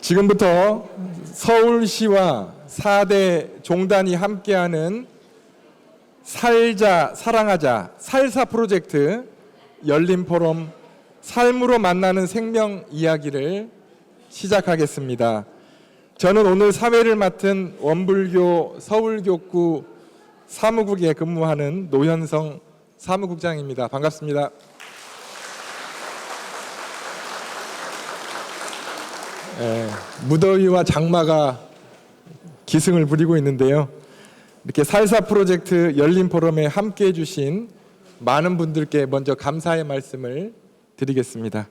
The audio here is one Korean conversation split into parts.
지금부터 서울시와 4대 종단이 함께하는 살자, 사랑하자, 살사 프로젝트 열린 포럼 삶으로 만나는 생명 이야기를 시작하겠습니다. 저는 오늘 사회를 맡은 원불교 서울교구 사무국에 근무하는 노현성 사무국장입니다. 반갑습니다. 무더위와 장마가 기승을 부리고 있는데요. 이렇게 살사 프로젝트 열린 포럼에 함께해 주신 많은 분들께 먼저 감사의 말씀을 드리겠습니다.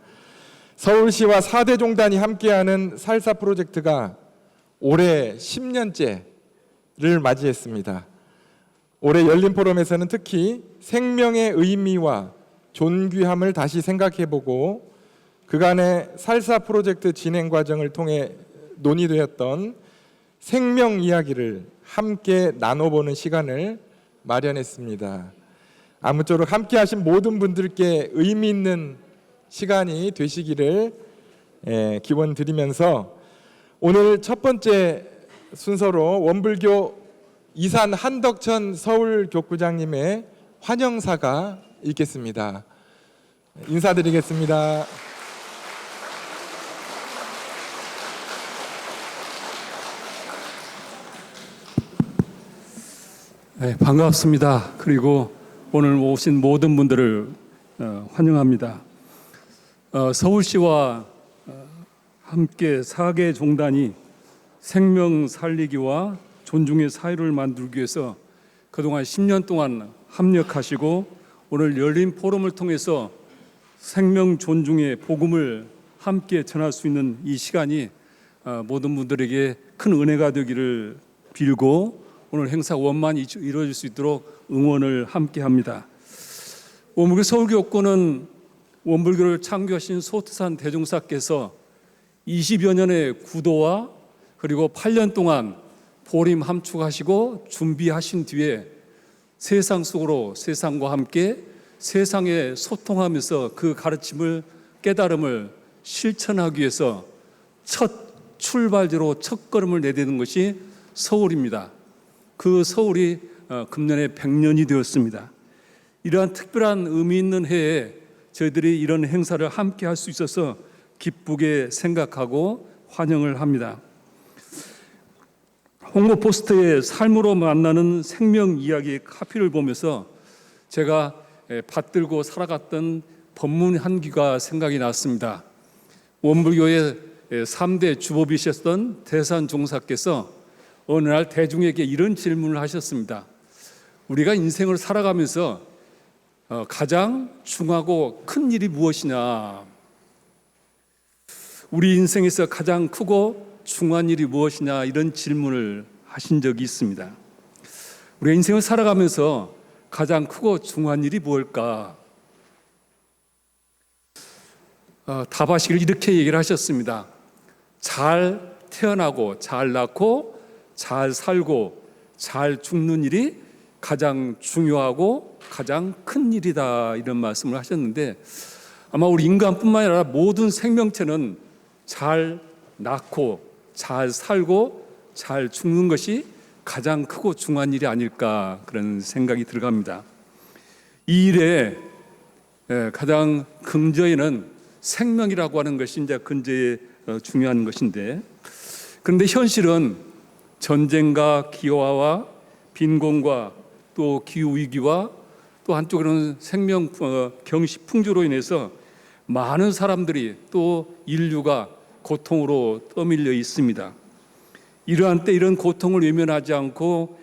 서울시와 4대 종단이 함께하는 살사 프로젝트가 올해 10년째를 맞이했습니다. 올해 열린 포럼에서는 특히 생명의 의미와 존귀함을 다시 생각해보고 그간의 살사 프로젝트 진행 과정을 통해 논의되었던 생명 이야기를 함께 나눠보는 시간을 마련했습니다. 아무쪼록 함께 하신 모든 분들께 의미 있는 시간이 되시기를 기원드리면서 오늘 첫 번째 순서로 원불교 이산 한덕천 서울교구장님의 환영사가 있겠습니다. 인사드리겠습니다. 네, 반갑습니다. 그리고 오늘 오신 모든 분들을 환영합니다. 서울시와 함께 4개 종단이 생명 살리기와 존중의 사회를 만들기 위해서 그동안 10년 동안 합력하시고 오늘 열린 포럼을 통해서 생명 존중의 복음을 함께 전할 수 있는 이 시간이 모든 분들에게 큰 은혜가 되기를 빌고 오늘 행사 원만히 이루어질 수 있도록 응원을 함께 합니다. 원불교 서울교구는 원불교를 창교하신 소트산 대종사께서 20여 년의 구도와 그리고 8년 동안 보림 함축하시고 준비하신 뒤에 세상 속으로 세상과 함께 세상에 소통하면서 그 가르침을 깨달음을 실천하기 위해서 첫 출발지로 첫 걸음을 내딛는 것이 서울입니다. 그 서울이 금년에 100년이 되었습니다. 이러한 특별한 의미 있는 해에 저희들이 이런 행사를 함께 할 수 있어서 기쁘게 생각하고 환영을 합니다. 홍보 포스터에 삶으로 만나는 생명 이야기의 카피를 보면서 제가 받들고 살아갔던 법문 한 귀가 생각이 났습니다. 원불교의 3대 주법이셨던 대산종사께서 어느 날 대중에게 이런 질문을 하셨습니다. 우리가 인생을 살아가면서 가장 중하고 큰 일이 무엇이냐? 우리 인생에서 가장 크고 중한 일이 무엇이냐? 이런 질문을 하신 적이 있습니다. 우리가 인생을 살아가면서 가장 크고 중한 일이 무엇일까? 답하시길 이렇게 얘기를 하셨습니다. 잘 태어나고 잘 낳고 잘 살고 잘 죽는 일이 가장 중요하고 가장 큰 일이다, 이런 말씀을 하셨는데 아마 우리 인간뿐만 아니라 모든 생명체는 잘 낳고 잘 살고 잘 죽는 것이 가장 크고 중요한 일이 아닐까, 그런 생각이 들어갑니다. 이 일에 가장 근저에는 생명이라고 하는 것이 이제 근저에 중요한 것인데, 그런데 현실은 전쟁과 기화와 빈곤과 또 기후위기와 또 한쪽으로는 생명 경시 풍조로 인해서 많은 사람들이 또 인류가 고통으로 떠밀려 있습니다. 이러한 때 이런 고통을 외면하지 않고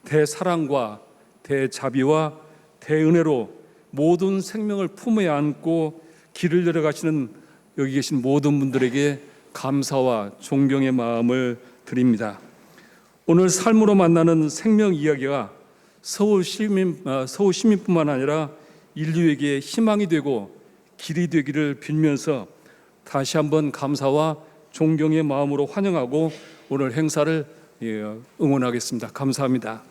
대사랑과 대자비와 대은혜로 모든 생명을 품에 안고 길을 열어가시는 여기 계신 모든 분들에게 감사와 존경의 마음을 드립니다. 오늘 삶으로 만나는 생명 이야기가 서울 시민뿐만 아니라 인류에게 희망이 되고 길이 되기를 빌면서 다시 한번 감사와 존경의 마음으로 환영하고 오늘 행사를 응원하겠습니다. 감사합니다.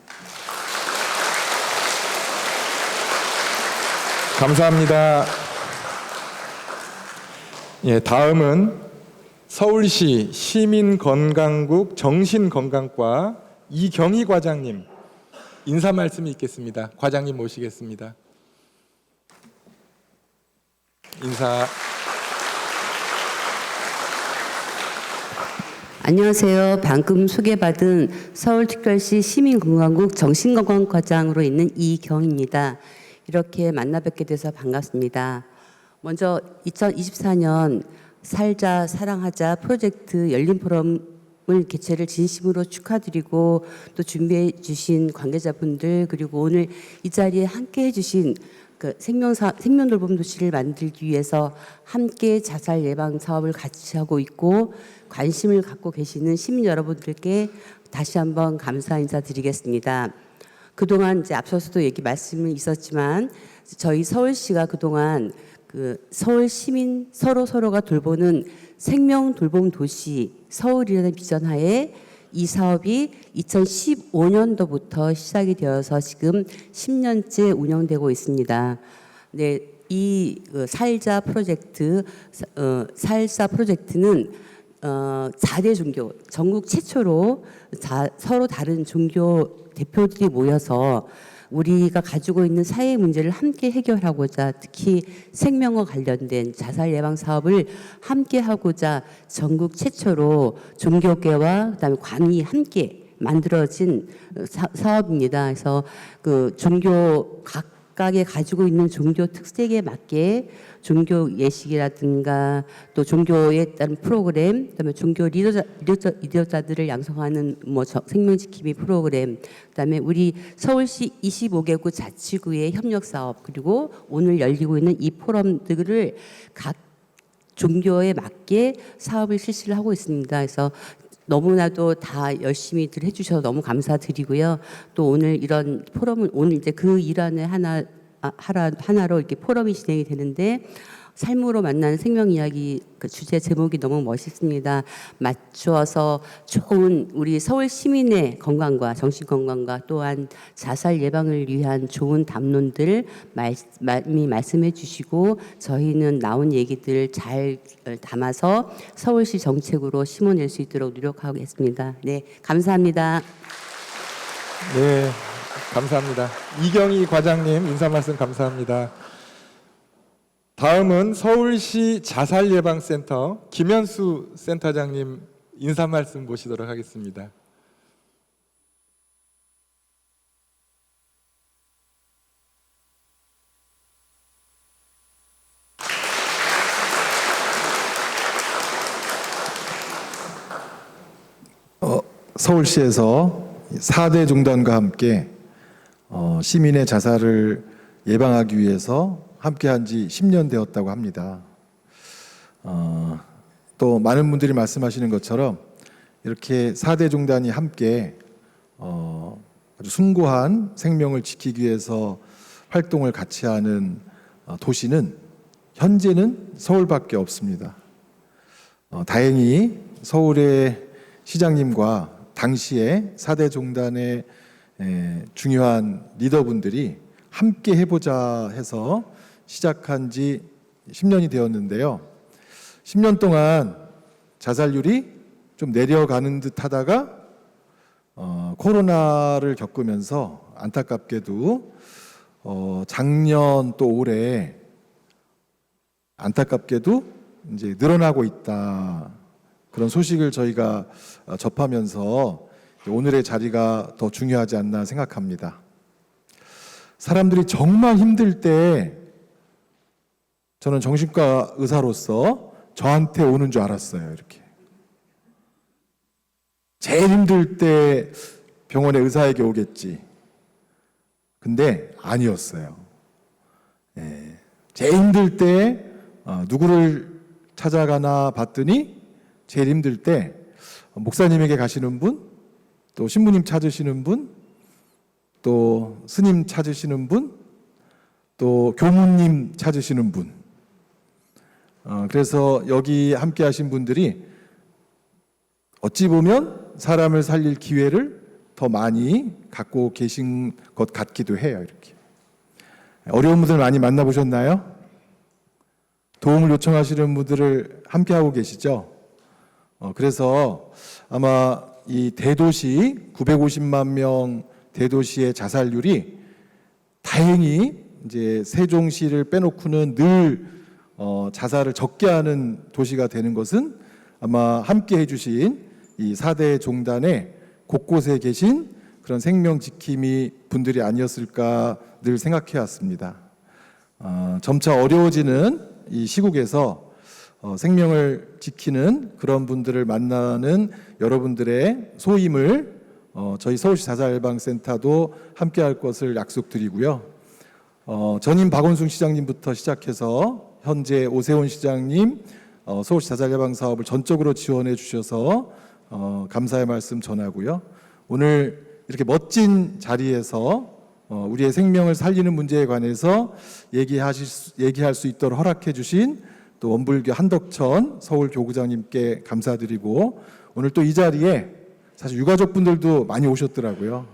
감사합니다. 다음은 서울시 시민건강국 정신건강과 이경희 과장님 인사 말씀이 있겠습니다. 과장님 모시겠습니다. 인사. 안녕하세요. 방금 소개받은 서울특별시 시민건강국 정신건강과장으로 있는 이경입니다. 이렇게 만나 뵙게 돼서 반갑습니다. 먼저 2024년 살자 사랑하자 프로젝트 열린 포럼을 개최를 진심으로 축하드리고 또 준비해 주신 관계자분들 그리고 오늘 이 자리에 함께해 주신 그 생명돌봄 도시를 만들기 위해서 함께 자살 예방 사업을 같이 하고 있고 관심을 갖고 계시는 시민 여러분들께 다시 한번 감사 인사드리겠습니다. 그동안 이제 앞서서도 말씀이 있었지만 저희 서울시가 그동안 그 서울 시민 서로가 돌보는 생명 돌봄 도시 서울이라는 비전 하에 이 사업이 2015년도부터 시작이 되어서 지금 10년째 운영되고 있습니다. 네, 이 살자 프로젝트, 살사 프로젝트는 4대 종교, 전국 최초로 서로 다른 종교 대표들이 모여서 우리가 가지고 있는 사회 문제를 함께 해결하고자 특히 생명과 관련된 자살 예방 사업을 함께 하고자 전국 최초로 종교계와 그다음에 관이 함께 만들어진 사업입니다. 그래서 그 종교 각각의 가지고 있는 종교 특색에 맞게 종교 예식이라든가 또 종교에 따른 프로그램, 그다음에 종교 리더자들을 양성하는 생명 지킴이 프로그램, 그다음에 우리 서울시 25개구 자치구의 협력 사업 그리고 오늘 열리고 있는 이 포럼들을 각 종교에 맞게 사업을 실시를 하고 있습니다. 그래서 너무나도 다 열심히들 해주셔서 너무 감사드리고요. 또 오늘 이런 포럼은 오늘 이제 그 일환의 하나로 이렇게 포럼이 진행이 되는데 삶으로 만나는 생명 이야기 그 주제 제목이 너무 멋있습니다. 맞추어서 좋은 우리 서울 시민의 건강과 정신 건강과 또한 자살 예방을 위한 좋은 담론들 많이 말씀해 주시고 저희는 나온 얘기들 잘 담아서 서울시 정책으로 심어낼 수 있도록 노력하겠습니다. 네, 감사합니다. 네, 감사합니다. 이경희 과장님 인사 말씀 감사합니다. 다음은 서울시 자살예방센터 김현수 센터장님 인사 말씀 모시도록 하겠습니다. 서울시에서 4대 종단과 함께 시민의 자살을 예방하기 위해서 함께한 지 10년 되었다고 합니다. 또 많은 분들이 말씀하시는 것처럼 이렇게 4대 종단이 함께 아주 숭고한 생명을 지키기 위해서 활동을 같이 하는 도시는 현재는 서울밖에 없습니다. 다행히 서울의 시장님과 당시에 4대 종단의 중요한 리더분들이 함께 해보자 해서 시작한 지 10년이 되었는데요. 10년 동안 자살률이 좀 내려가는 듯 하다가 코로나를 겪으면서 안타깝게도 작년 또 올해 안타깝게도 이제 늘어나고 있다. 그런 소식을 저희가 접하면서 오늘의 자리가 더 중요하지 않나 생각합니다. 사람들이 정말 힘들 때 저는 정신과 의사로서 저한테 오는 줄 알았어요. 이렇게 제일 힘들 때 병원의 의사에게 오겠지. 근데 아니었어요. 제일 힘들 때 누구를 찾아가나 봤더니 제일 힘들 때 목사님에게 가시는 분, 또 신부님 찾으시는 분, 또 스님 찾으시는 분, 또 교무님 찾으시는 분. 그래서 여기 함께 하신 분들이 어찌 보면 사람을 살릴 기회를 더 많이 갖고 계신 것 같기도 해요. 이렇게 어려운 분들 많이 만나보셨나요? 도움을 요청하시는 분들을 함께 하고 계시죠? 그래서 아마 이 대도시 950만 명 대도시의 자살률이 다행히 이제 세종시를 빼놓고는 늘 자살을 적게 하는 도시가 되는 것은 아마 함께 해주신 이 4대 종단의 곳곳에 계신 그런 생명 지킴이 분들이 아니었을까 늘 생각해 왔습니다. 점차 어려워지는 이 시국에서 생명을 지키는 그런 분들을 만나는 여러분들의 소임을 저희 서울시 자살예방센터도 함께할 것을 약속드리고요. 전임 박원순 시장님부터 시작해서 현재 오세훈 시장님 서울시 자살예방 사업을 전적으로 지원해 주셔서 감사의 말씀 전하고요. 오늘 이렇게 멋진 자리에서 우리의 생명을 살리는 문제에 관해서 얘기할 수 있도록 허락해 주신 또 원불교 한덕천 서울교구장님께 감사드리고, 오늘 또 이 자리에 사실 유가족분들도 많이 오셨더라고요.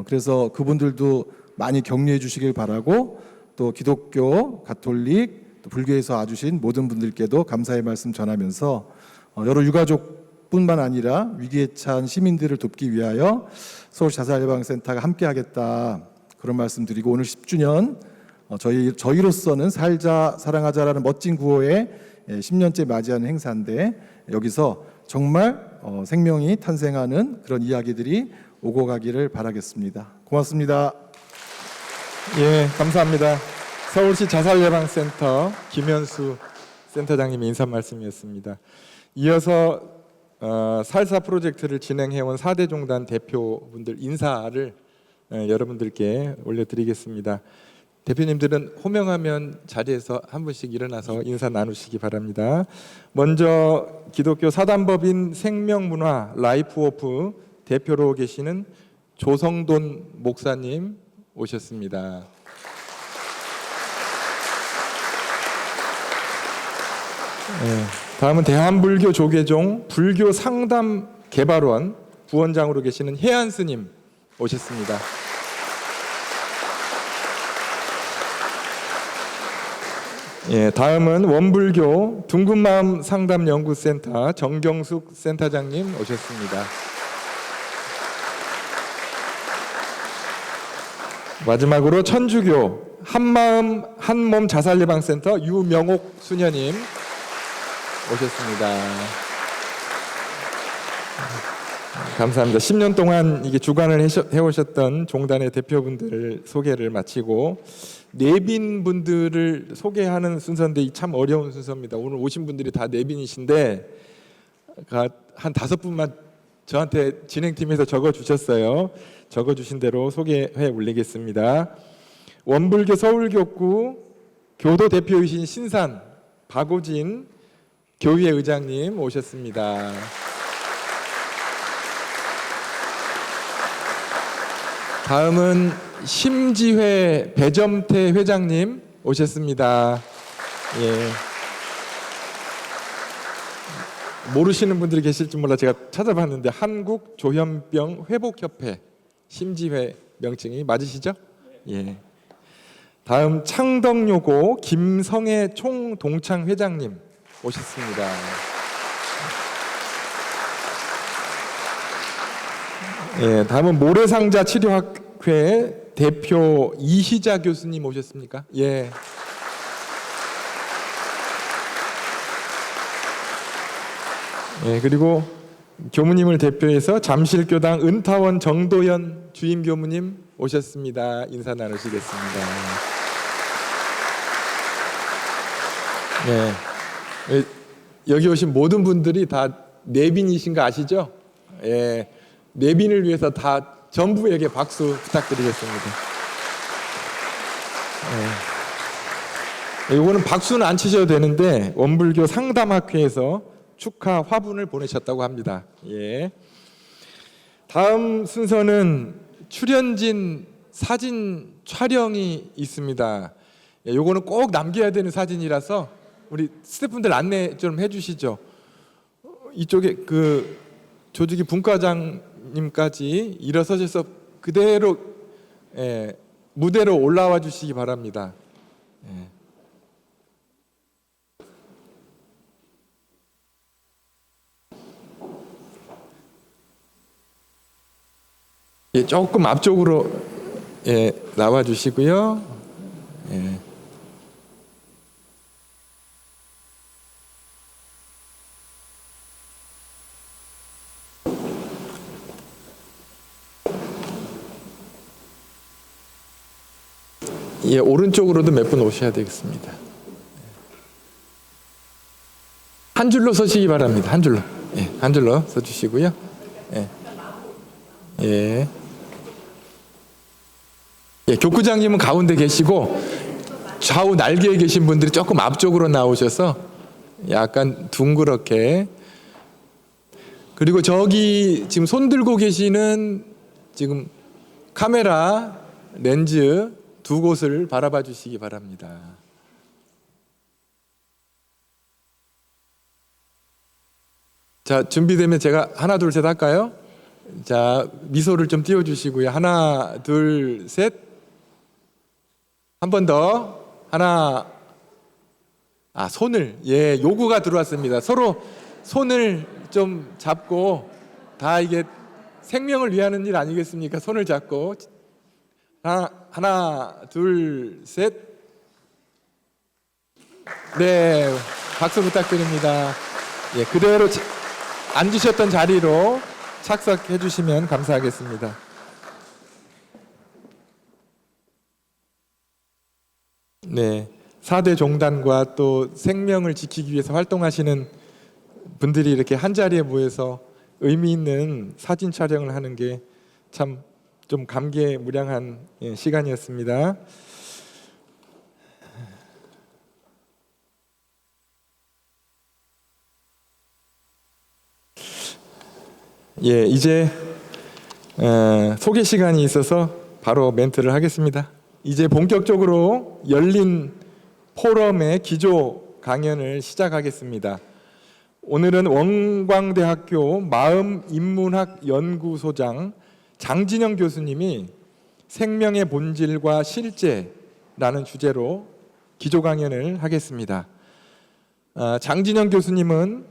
그래서 그분들도 많이 격려해 주시길 바라고, 또 기독교, 가톨릭, 또 불교에서 와주신 모든 분들께도 감사의 말씀 전하면서 여러 유가족뿐만 아니라 위기에 처한 시민들을 돕기 위하여 서울시 자살예방센터가 함께하겠다, 그런 말씀드리고, 오늘 10주년 저희로서는 살자 사랑하자라는 멋진 구호에 10년째 맞이하는 행사인데, 여기서 정말 생명이 탄생하는 그런 이야기들이 오고 가기를 바라겠습니다. 고맙습니다. 예, 감사합니다. 서울시 자살예방센터 김현수 센터장님의 인사 말씀이었습니다. 이어서 살사 프로젝트를 진행해온 4대 종단 대표분들 인사를 여러분들께 올려드리겠습니다. 대표님들은 호명하면 자리에서 한 분씩 일어나서 인사 나누시기 바랍니다. 먼저 기독교 사단법인 생명문화 라이프워프 대표로 계시는 조성돈 목사님 오셨습니다. 다음은 대한불교 조계종 불교 상담 개발원 부원장으로 계시는 해안 스님 오셨습니다. 다음은 원불교 둥근마음 상담연구센터 정경숙 센터장님 오셨습니다. 마지막으로 천주교 한마음 한몸 자살예방센터 유명옥 수녀님 오셨습니다. 감사합니다. 10년 동안 이게 주관을 해오셨던 종단의 대표분들 소개를 마치고 내빈 분들을 소개하는 순서인데 참 어려운 순서입니다. 오늘 오신 분들이 다 내빈이신데 한 5분만 저한테 진행팀에서 적어주셨어요. 적어주신 대로 소개해 올리겠습니다. 원불교 서울교구 교도 대표이신 신산 박오진 교회 의장님 오셨습니다. 다음은 심지회 배점태 회장님 오셨습니다. 모르시는 분들이 계실지 몰라 제가 찾아봤는데 한국조현병 회복협회 심지회 명칭이 맞으시죠? 예. 다음 창덕요고 김성애 총동창 회장님 오셨습니다. 다음은 모래상자 치료학회 대표 이희자 교수님 오셨습니까? 예. 그리고 교무님을 대표해서 잠실교당 은타원 정도연 주임 교무님 오셨습니다. 인사 나누시겠습니다. 여기 오신 모든 분들이 다 내빈이신 거 아시죠? 내빈을 위해서 다 전부에게 박수 부탁드리겠습니다. 이거는 박수는 안 치셔도 되는데 원불교 상담학회에서 축하 화분을 보내셨다고 합니다. 다음 순서는 출연진 사진 촬영이 있습니다. 요거는 꼭 남겨야 되는 사진이라서 우리 스태프분들 안내 좀 해주시죠. 이쪽에 그 조직이 분과장님까지 일어서셔서 그대로 무대로 올라와 주시기 바랍니다. 예, 조금 앞쪽으로 예, 나와 주시고요. 예. 예, 오른쪽으로도 몇 분 오셔야 되겠습니다. 한 줄로 서시기 바랍니다. 한 줄로. 예, 한 줄로 서 주시고요. 예. 예. 예, 교구장님은 가운데 계시고 좌우 날개에 계신 분들이 조금 앞쪽으로 나오셔서 약간 둥그렇게, 그리고 저기 지금 손 들고 계시는 지금 카메라 렌즈 두 곳을 바라봐 주시기 바랍니다. 자, 준비되면 제가 하나 둘 셋 할까요? 자, 미소를 좀 띄워 주시고요. 하나 둘 셋. 한 번 더. 하나. 손을, 예, 요구가 들어왔습니다. 서로 손을 좀 잡고, 다 이게 생명을 위하는 일 아니겠습니까? 손을 잡고. 하나 둘 셋. 네, 박수 부탁드립니다. 예, 그대로 앉으셨던 자리로 착석해 주시면 감사하겠습니다. 네, 4대 종단과 또 생명을 지키기 위해서 활동하시는 분들이 이렇게 한 자리에 모여서 의미 있는 사진 촬영을 하는 게 참 좀 감개무량한 시간이었습니다. 예, 이제 소개 시간이 있어서 바로 멘트를 하겠습니다. 이제 본격적으로 열린 포럼의 기조 강연을 시작하겠습니다. 오늘은 원광대학교 마음인문학 연구소장 장진영 교수님이 생명의 본질과 실제라는 주제로 기조 강연을 하겠습니다. 장진영 교수님은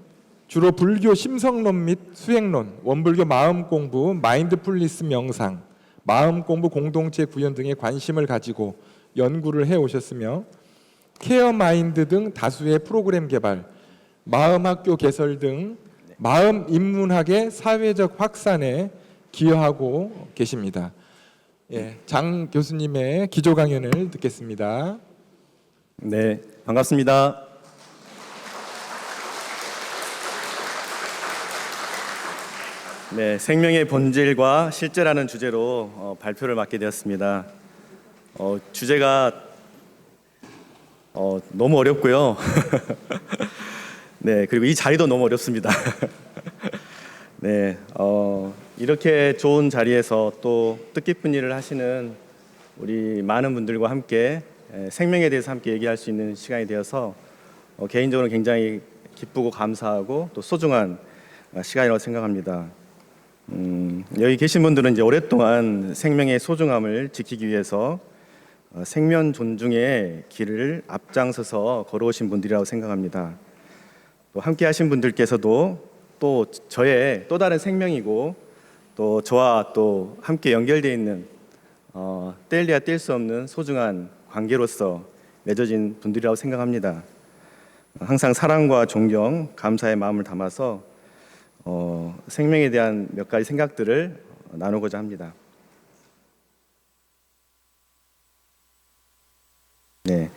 주로 불교 심성론 및 수행론, 원불교 마음공부, 마인드풀니스 명상, 마음공부 공동체 구현 등에 관심을 가지고 연구를 해오셨으며 케어마인드 등 다수의 프로그램 개발, 마음학교 개설 등 마음인문학의 사회적 확산에 기여하고 계십니다. 예, 장 교수님의 기조 강연을 듣겠습니다. 네, 반갑습니다. 네, 생명의 본질과 실제라는 주제로 발표를 맡게 되었습니다. 주제가 너무 어렵고요. 네, 그리고 이 자리도 너무 어렵습니다. 네, 이렇게 좋은 자리에서 또 뜻깊은 일을 하시는 우리 많은 분들과 함께 생명에 대해서 함께 얘기할 수 있는 시간이 되어서 개인적으로 굉장히 기쁘고 감사하고 또 소중한 시간이라고 생각합니다. 여기 계신 분들은 이제 오랫동안 생명의 소중함을 지키기 위해서 생명 존중의 길을 앞장서서 걸어오신 분들이라고 생각합니다. 또 함께 하신 분들께서도 또 저의 또 다른 생명이고 또 저와 또 함께 연결되어 있는 뗄래야 뗄 수 없는 소중한 관계로서 맺어진 분들이라고 생각합니다. 항상 사랑과 존경, 감사의 마음을 담아서 생명에 대한 몇 가지 생각들을 나누고자 합니다. 네.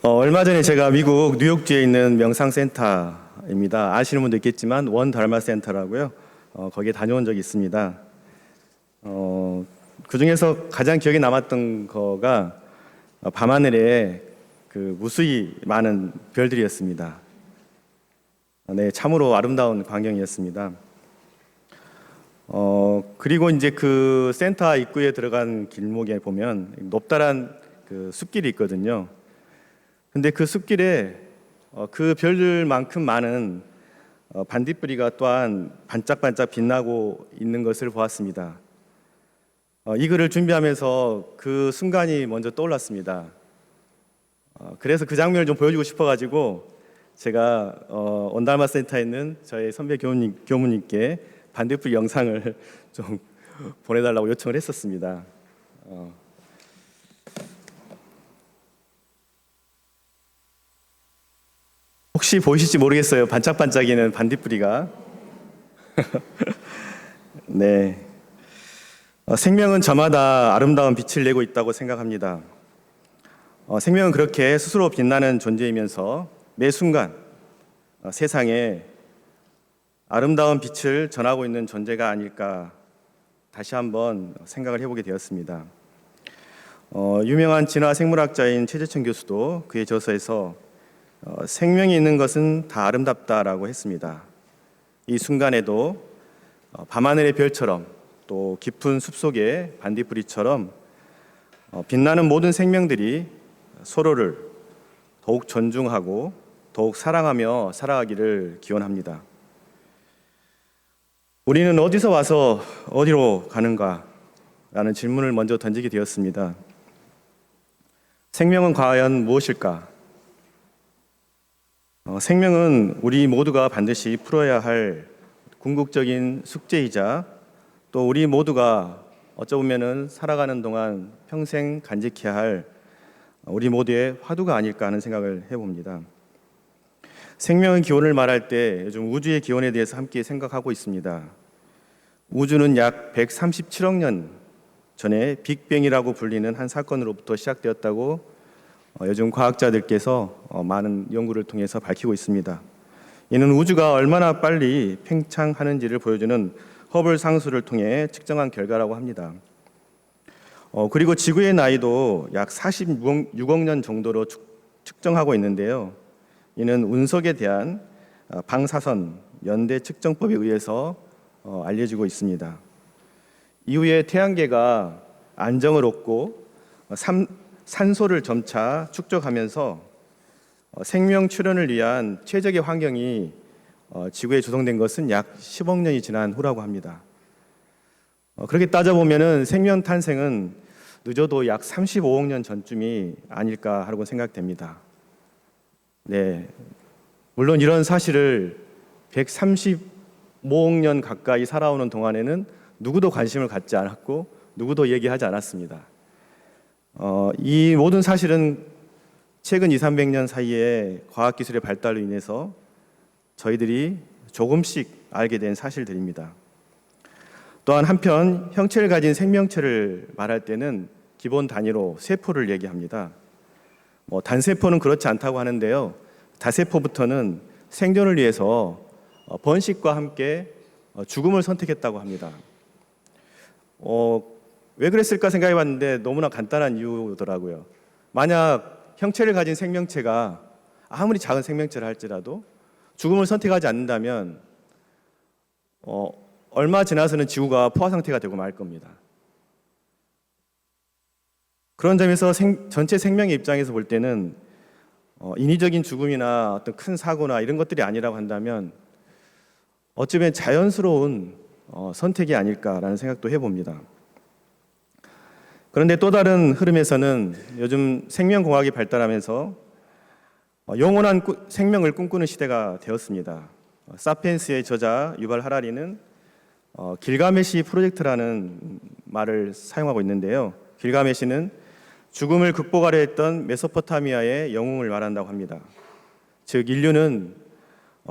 얼마 전에 제가 미국 뉴욕주에 있는 명상센터입니다. 아시는 분도 있겠지만 원 달마 센터라고요. 거기에 다녀온 적이 있습니다. 그 중에서 가장 기억에 남았던 거가 밤하늘에 그 무수히 많은 별들이었습니다. 네, 참으로 아름다운 광경이었습니다. 그리고 이제 그 센터 입구에 들어간 길목에 보면 높다란 그 숲길이 있거든요. 근데 그 숲길에 그 별들만큼 많은 반딧불이가 또한 반짝반짝 빛나고 있는 것을 보았습니다. 이 글을 준비하면서 그 순간이 먼저 떠올랐습니다. 그래서 그 장면을 좀 보여주고 싶어가지고 제가 원달마 센터에 있는 저희 선배 교무님께 반딧불 영상을 좀 보내달라고 요청을 했었습니다. 혹시 보이실지 모르겠어요. 반짝반짝이는 반딧불이가. 네. 생명은 저마다 아름다운 빛을 내고 있다고 생각합니다. 생명은 그렇게 스스로 빛나는 존재이면서 매 순간 세상에 아름다운 빛을 전하고 있는 존재가 아닐까 다시 한번 생각을 해보게 되었습니다. 유명한 진화 생물학자인 최재천 교수도 그의 저서에서 생명이 있는 것은 다 아름답다라고 했습니다. 이 순간에도 밤하늘의 별처럼 또 깊은 숲속의 반딧불이처럼 빛나는 모든 생명들이 서로를 더욱 존중하고 더욱 사랑하며 살아가기를 기원합니다. 우리는 어디서 와서 어디로 가는가? 라는 질문을 먼저 던지게 되었습니다. 생명은 과연 무엇일까? 생명은 우리 모두가 반드시 풀어야 할 궁극적인 숙제이자 또 우리 모두가 어쩌보면은 살아가는 동안 평생 간직해야 할 우리 모두의 화두가 아닐까 하는 생각을 해봅니다. 생명의 기원을 말할 때 요즘 우주의 기원에 대해서 함께 생각하고 있습니다. 우주는 약 137억 년 전에 빅뱅이라고 불리는 한 사건으로부터 시작되었다고 요즘 과학자들께서 많은 연구를 통해서 밝히고 있습니다. 이는 우주가 얼마나 빨리 팽창하는지를 보여주는 허블 상수를 통해 측정한 결과라고 합니다. 그리고 지구의 나이도 약 46억 년 정도로 측정하고 있는데요. 이는 운석에 대한 방사선 연대 측정법에 의해서 알려지고 있습니다. 이후에 태양계가 안정을 얻고 산소를 점차 축적하면서 생명 출현을 위한 최적의 환경이 지구에 조성된 것은 약 10억 년이 지난 후라고 합니다. 그렇게 따져보면 생명 탄생은 늦어도 약 35억 년 전쯤이 아닐까 하고 생각됩니다. 네, 물론 이런 사실을 135억 년 가까이 살아오는 동안에는 누구도 관심을 갖지 않았고 누구도 얘기하지 않았습니다. 이 모든 사실은 최근 200~300년 사이에 과학기술의 발달로 인해서 저희들이 조금씩 알게 된 사실들입니다. 또한 한편 형체를 가진 생명체를 말할 때는 기본 단위로 세포를 얘기합니다. 단세포는 그렇지 않다고 하는데요. 다세포부터는 생존을 위해서 번식과 함께 죽음을 선택했다고 합니다. 왜 그랬을까 생각해 봤는데 너무나 간단한 이유더라고요. 만약 형체를 가진 생명체가 아무리 작은 생명체를 할지라도 죽음을 선택하지 않는다면 얼마 지나서는 지구가 포화 상태가 되고 말 겁니다. 그런 점에서 전체 생명의 입장에서 볼 때는 인위적인 죽음이나 어떤 큰 사고나 이런 것들이 아니라고 한다면 어쩌면 자연스러운 선택이 아닐까라는 생각도 해봅니다. 그런데 또 다른 흐름에서는 요즘 생명공학이 발달하면서 영원한 생명을 꿈꾸는 시대가 되었습니다. 사피엔스의 저자 유발 하라리는 길가메시 프로젝트라는 말을 사용하고 있는데요. 길가메시는 죽음을 극복하려 했던 메소포타미아의 영웅을 말한다고 합니다. 즉 인류는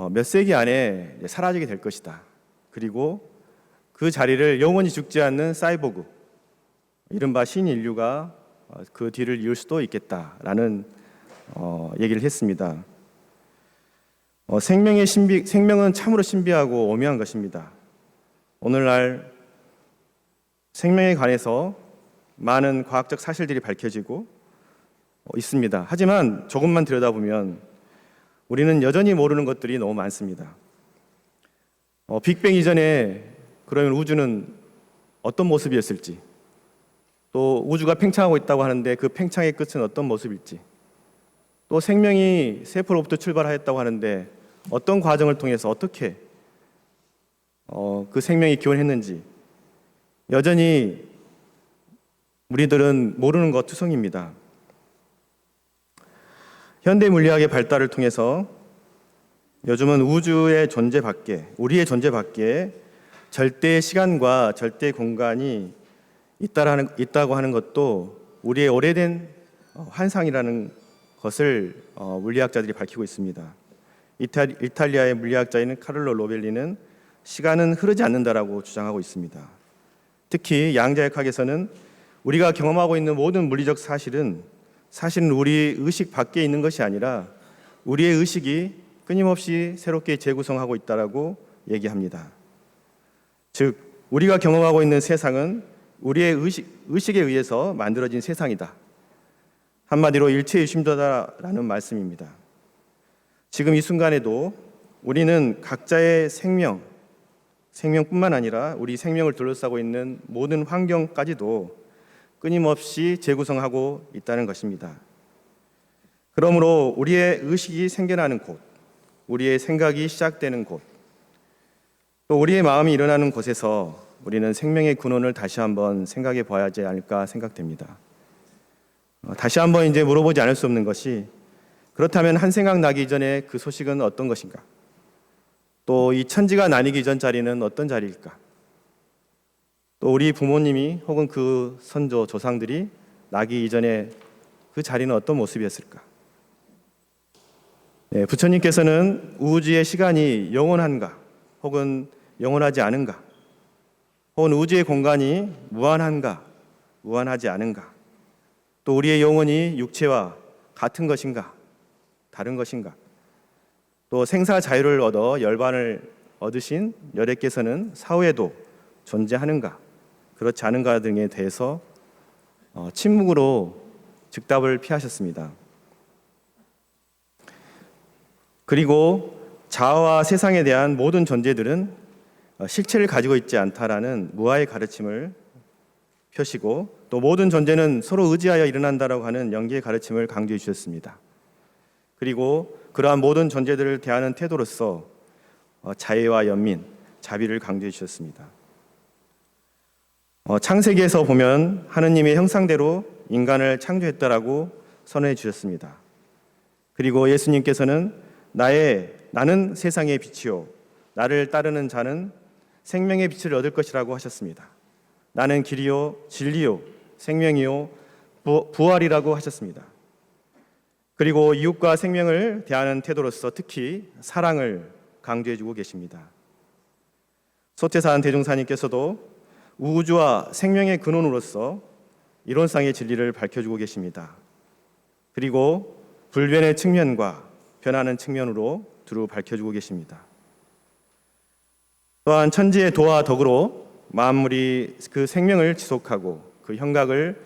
몇 세기 안에 사라지게 될 것이다. 그리고 그 자리를 영원히 죽지 않는 사이보그, 이른바 신인류가 그 뒤를 이을 수도 있겠다라는 얘기를 했습니다. 생명은 참으로 신비하고 오묘한 것입니다. 오늘날 생명에 관해서 많은 과학적 사실들이 밝혀지고 있습니다. 하지만 조금만 들여다보면 우리는 여전히 모르는 것들이 너무 많습니다. 빅뱅 이전에 그러면 우주는 어떤 모습이었을지, 또 우주가 팽창하고 있다고 하는데 그 팽창의 끝은 어떤 모습일지, 또 생명이 세포로부터 출발하였다고 하는데 어떤 과정을 통해서 어떻게 그 생명이 기원했는지 여전히 우리들은 모르는 것 투성입니다. 현대 물리학의 발달을 통해서 요즘은 우주의 존재 밖에, 우리의 존재 밖에 절대 시간과 절대 공간이 있다고 하는 것도 우리의 오래된 환상이라는 것을 물리학자들이 밝히고 있습니다. 이탈리아의 물리학자인 카를로 로벨리는 시간은 흐르지 않는다라고 주장하고 있습니다. 특히 양자역학에서는 우리가 경험하고 있는 모든 물리적 사실은 우리 의식 밖에 있는 것이 아니라 우리의 의식이 끊임없이 새롭게 재구성하고 있다라고 얘기합니다. 즉, 우리가 경험하고 있는 세상은 우리의 의식에 의해서 만들어진 세상이다. 한마디로 일체유심조다라는 말씀입니다. 지금 이 순간에도 우리는 각자의 생명뿐만 아니라 우리 생명을 둘러싸고 있는 모든 환경까지도 끊임없이 재구성하고 있다는 것입니다. 그러므로 우리의 의식이 생겨나는 곳, 우리의 생각이 시작되는 곳, 또 우리의 마음이 일어나는 곳에서 우리는 생명의 근원을 다시 한번 생각해 봐야 하지 않을까 생각됩니다. 다시 한번 이제 물어보지 않을 수 없는 것이, 그렇다면 한 생각 나기 전에 그 소식은 어떤 것인가? 또 이 천지가 나뉘기 전 자리는 어떤 자리일까? 또 우리 부모님이 혹은 그 선조 조상들이 나기 이전에 그 자리는 어떤 모습이었을까? 네, 부처님께서는 우주의 시간이 영원한가 혹은 영원하지 않은가, 혹은 우주의 공간이 무한한가 무한하지 않은가, 또 우리의 영혼이 육체와 같은 것인가 다른 것인가, 또 생사 자유를 얻어 열반을 얻으신 열애께서는 사후에도 존재하는가 그렇지 않은가 등에 대해서 침묵으로 즉답을 피하셨습니다. 그리고 자아와 세상에 대한 모든 존재들은 실체를 가지고 있지 않다라는 무아의 가르침을 펴시고, 또 모든 존재는 서로 의지하여 일어난다라고 하는 영계의 가르침을 강조해 주셨습니다. 그리고 그러한 모든 존재들을 대하는 태도로서 자애와 연민, 자비를 강조해 주셨습니다. 창세기에서 보면 하느님의 형상대로 인간을 창조했다라고 선언해 주셨습니다. 그리고 예수님께서는 나는 세상의 빛이요 나를 따르는 자는 생명의 빛을 얻을 것이라고 하셨습니다. 나는 길이요 진리요 생명이요 부활이라고 하셨습니다. 그리고 이웃과 생명을 대하는 태도로서 특히 사랑을 강조해주고 계십니다. 소태산 대종사님께서도 우주와 생명의 근원으로서 이론상의 진리를 밝혀주고 계십니다. 그리고 불변의 측면과 변하는 측면으로 두루 밝혀주고 계십니다. 또한 천지의 도와 덕으로 만물이 그 생명을 지속하고 그 형각을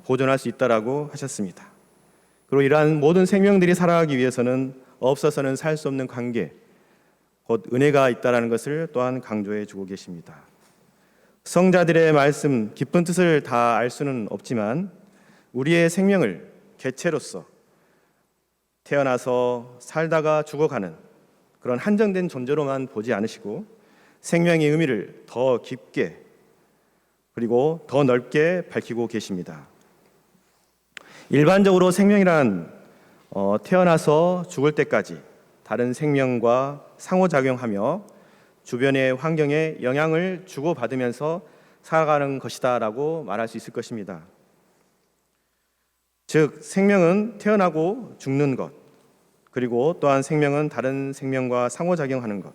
보존할 수 있다라고 하셨습니다. 그리고 이러한 모든 생명들이 살아가기 위해서는 없어서는 살 수 없는 관계, 곧 은혜가 있다라는 것을 또한 강조해 주고 계십니다. 성자들의 말씀, 깊은 뜻을 다 알 수는 없지만 우리의 생명을 개체로서 태어나서 살다가 죽어가는 그런 한정된 존재로만 보지 않으시고 생명의 의미를 더 깊게 그리고 더 넓게 밝히고 계십니다. 일반적으로 생명이란 태어나서 죽을 때까지 다른 생명과 상호작용하며 주변의 환경에 영향을 주고받으면서 살아가는 것이다라고 말할 수 있을 것입니다. 즉, 생명은 태어나고 죽는 것, 그리고 또한 생명은 다른 생명과 상호작용하는 것,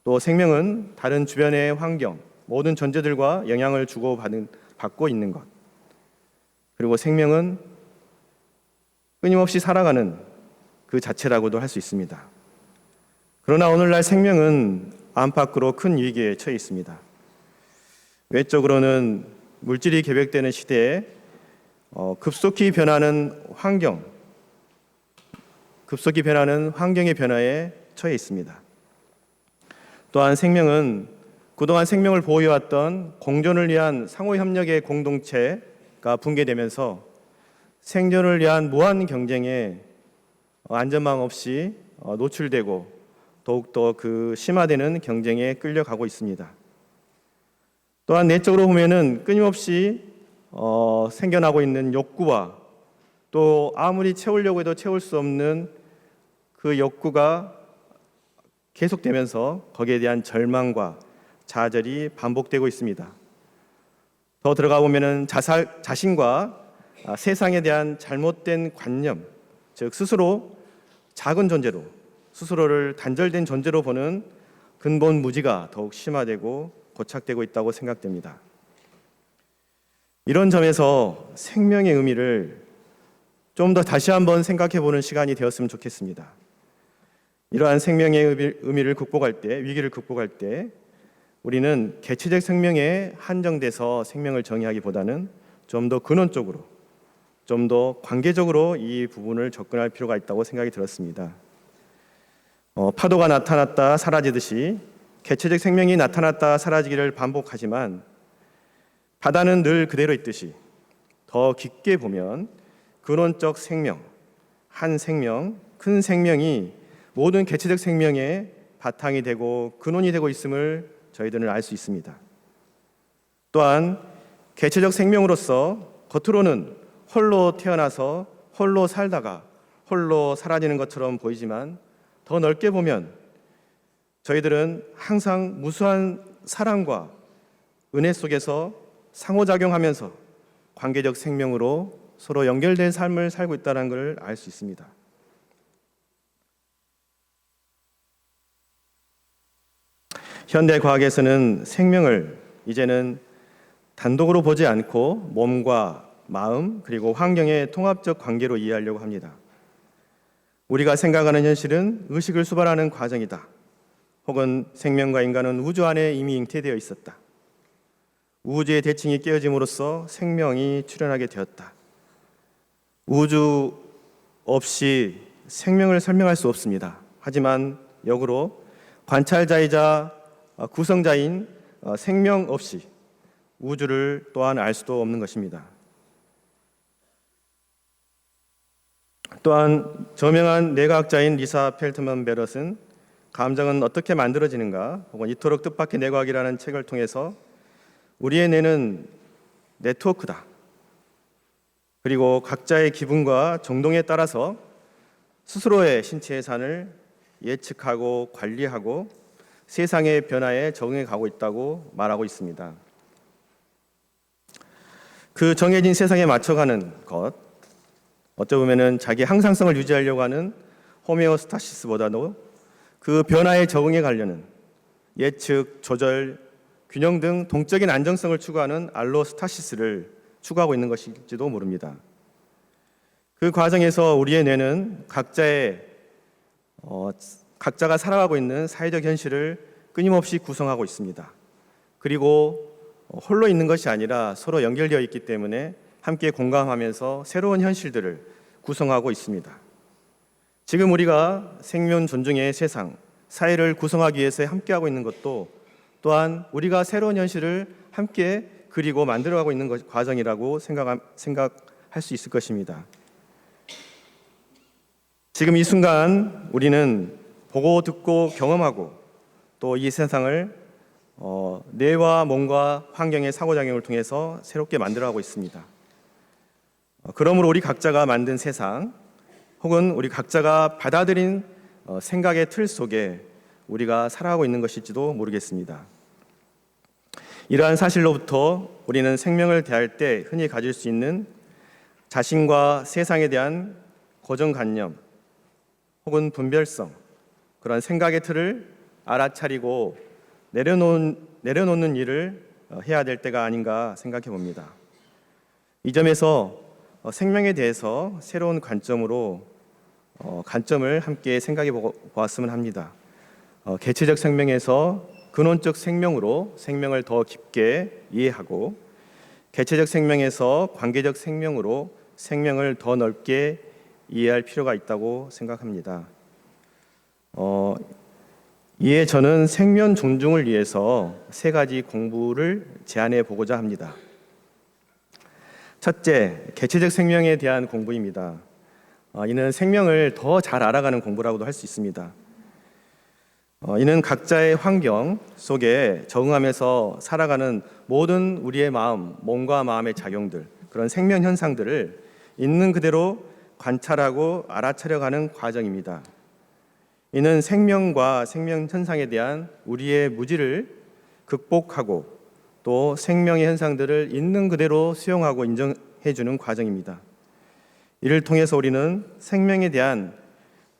또 생명은 다른 주변의 환경, 모든 존재들과 영향을 주고받고 있는 것, 그리고 생명은 끊임없이 살아가는 그 자체라고도 할 수 있습니다. 그러나 오늘날 생명은 안팎으로 큰 위기에 처해 있습니다. 외적으로는 물질이 개벽되는 시대에 급속히 변하는 환경의 변화에 처해 있습니다. 또한 생명은 그동안 생명을 보호해왔던 공존을 위한 상호협력의 공동체가 붕괴되면서 생존을 위한 무한 경쟁에 안전망 없이 노출되고 더욱더 그 심화되는 경쟁에 끌려가고 있습니다. 또한 내적으로 보면은 끊임없이 생겨나고 있는 욕구와 또 아무리 채우려고 해도 채울 수 없는 그 욕구가 계속되면서 거기에 대한 절망과 좌절이 반복되고 있습니다. 더 들어가 보면은 자신과 세상에 대한 잘못된 관념, 즉 스스로 작은 존재로, 스스로를 단절된 존재로 보는 근본 무지가 더욱 심화되고 고착되고 있다고 생각됩니다. 이런 점에서 생명의 의미를 좀 더 다시 한번 생각해 보는 시간이 되었으면 좋겠습니다. 이러한 생명의 의미를 극복할 때, 위기를 극복할 때 우리는 개체적 생명에 한정돼서 생명을 정의하기보다는 좀 더 근원적으로, 좀 더 관계적으로 이 부분을 접근할 필요가 있다고 생각이 들었습니다. 파도가 나타났다 사라지듯이 개체적 생명이 나타났다 사라지기를 반복하지만 바다는 늘 그대로 있듯이 더 깊게 보면 근원적 생명, 한 생명, 큰 생명이 모든 개체적 생명의 바탕이 되고 근원이 되고 있음을 저희들은 알 수 있습니다. 또한 개체적 생명으로서 겉으로는 홀로 태어나서 홀로 살다가 홀로 사라지는 것처럼 보이지만 더 넓게 보면 저희들은 항상 무수한 사랑과 은혜 속에서 상호작용하면서 관계적 생명으로 서로 연결된 삶을 살고 있다는 걸 알 수 있습니다. 현대 과학에서는 생명을 이제는 단독으로 보지 않고 몸과 마음 그리고 환경의 통합적 관계로 이해하려고 합니다. 우리가 생각하는 현실은 의식을 수반하는 과정이다. 혹은 생명과 인간은 우주 안에 이미 잉태되어 있었다. 우주의 대칭이 깨어짐으로써 생명이 출현하게 되었다. 우주 없이 생명을 설명할 수 없습니다. 하지만 역으로 관찰자이자 구성자인 생명 없이 우주를 또한 알 수도 없는 것입니다. 또한 저명한 뇌과학자인 리사 펠트먼 베럿은 감정은 어떻게 만들어지는가 혹은 이토록 뜻밖의 뇌과학이라는 책을 통해서 우리의 뇌는 네트워크다. 그리고 각자의 기분과 정동에 따라서 스스로의 신체 해산을 예측하고 관리하고 세상의 변화에 적응해 가고 있다고 말하고 있습니다. 그 정해진 세상에 맞춰가는 것, 어찌 보면은 자기 항상성을 유지하려고 하는 호메오스타시스보다도 그 변화에 적응해 가려는 예측, 조절, 균형 등 동적인 안정성을 추구하는 알로스타시스를 추구하고 있는 것일지도 모릅니다. 그 과정에서 우리의 뇌는 각자가 살아가고 있는 사회적 현실을 끊임없이 구성하고 있습니다. 그리고 홀로 있는 것이 아니라 서로 연결되어 있기 때문에 함께 공감하면서 새로운 현실들을 구성하고 있습니다. 지금 우리가 생명 존중의 세상, 사회를 구성하기 위해서 함께하고 있는 것도 또한 우리가 새로운 현실을 함께 그리고 만들어가고 있는 과정이라고 생각할 수 있을 것입니다. 지금 이 순간 우리는 보고 듣고 경험하고 또 이 세상을 뇌와 몸과 환경의 상호작용을 통해서 새롭게 만들어가고 있습니다. 그러므로 우리 각자가 만든 세상 혹은 우리 각자가 받아들인 생각의 틀 속에 우리가 살아가고 있는 것일지도 모르겠습니다. 이러한 사실로부터 우리는 생명을 대할 때 흔히 가질 수 있는 자신과 세상에 대한 고정관념 혹은 분별성, 그런 생각의 틀을 알아차리고 내려놓는 일을 해야 될 때가 아닌가 생각해 봅니다. 이 점에서 생명에 대해서 새로운 관점을 함께 생각해 보았으면 합니다. 개체적 생명에서 근원적 생명으로 생명을 더 깊게 이해하고 개체적 생명에서 관계적 생명으로 생명을 더 넓게 이해할 필요가 있다고 생각합니다. 이에 저는 생명 존중을 위해서 세 가지 공부를 제안해 보고자 합니다. 첫째, 개체적 생명에 대한 공부입니다. 이는 생명을 더 잘 알아가는 공부라고도 할 수 있습니다. 이는 각자의 환경 속에 적응하면서 살아가는 모든 우리의 마음, 몸과 마음의 작용들, 그런 생명 현상들을 있는 그대로 관찰하고 알아차려가는 과정입니다. 이는 생명과 생명 현상에 대한 우리의 무지를 극복하고 또 생명의 현상들을 있는 그대로 수용하고 인정해 주는 과정입니다. 이를 통해서 우리는 생명에 대한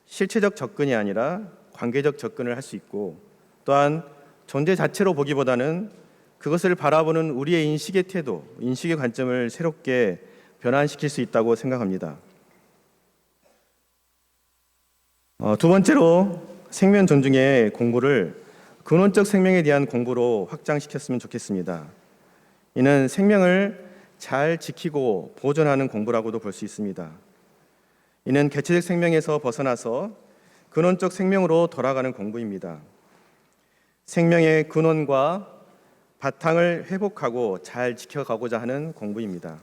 실체적 접근이 아니라 관계적 접근을 할 수 있고, 또한 존재 자체로 보기보다는 그것을 바라보는 우리의 인식의 태도, 인식의 관점을 새롭게 변환시킬 수 있다고 생각합니다. 두 번째로 생명 존중의 공부를 근원적 생명에 대한 공부로 확장시켰으면 좋겠습니다. 이는 생명을 잘 지키고 보존하는 공부라고도 볼 수 있습니다. 이는 개체적 생명에서 벗어나서 근원적 생명으로 돌아가는 공부입니다. 생명의 근원과 바탕을 회복하고 잘 지켜가고자 하는 공부입니다.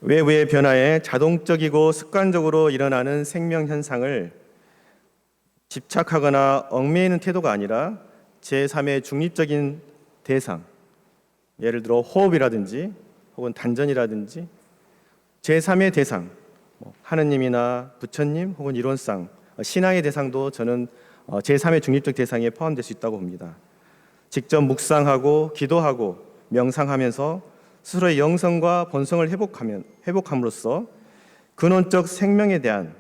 외부의 변화에 자동적이고 습관적으로 일어나는 생명 현상을 집착하거나 얽매이는 태도가 아니라 제3의 중립적인 대상, 예를 들어 호흡이라든지 혹은 단전이라든지 제3의 대상, 하느님이나 부처님 혹은 이론상, 신앙의 대상도 저는 제3의 중립적 대상에 포함될 수 있다고 봅니다. 직접 묵상하고 기도하고 명상하면서 스스로의 영성과 본성을 회복함으로써 근원적 생명에 대한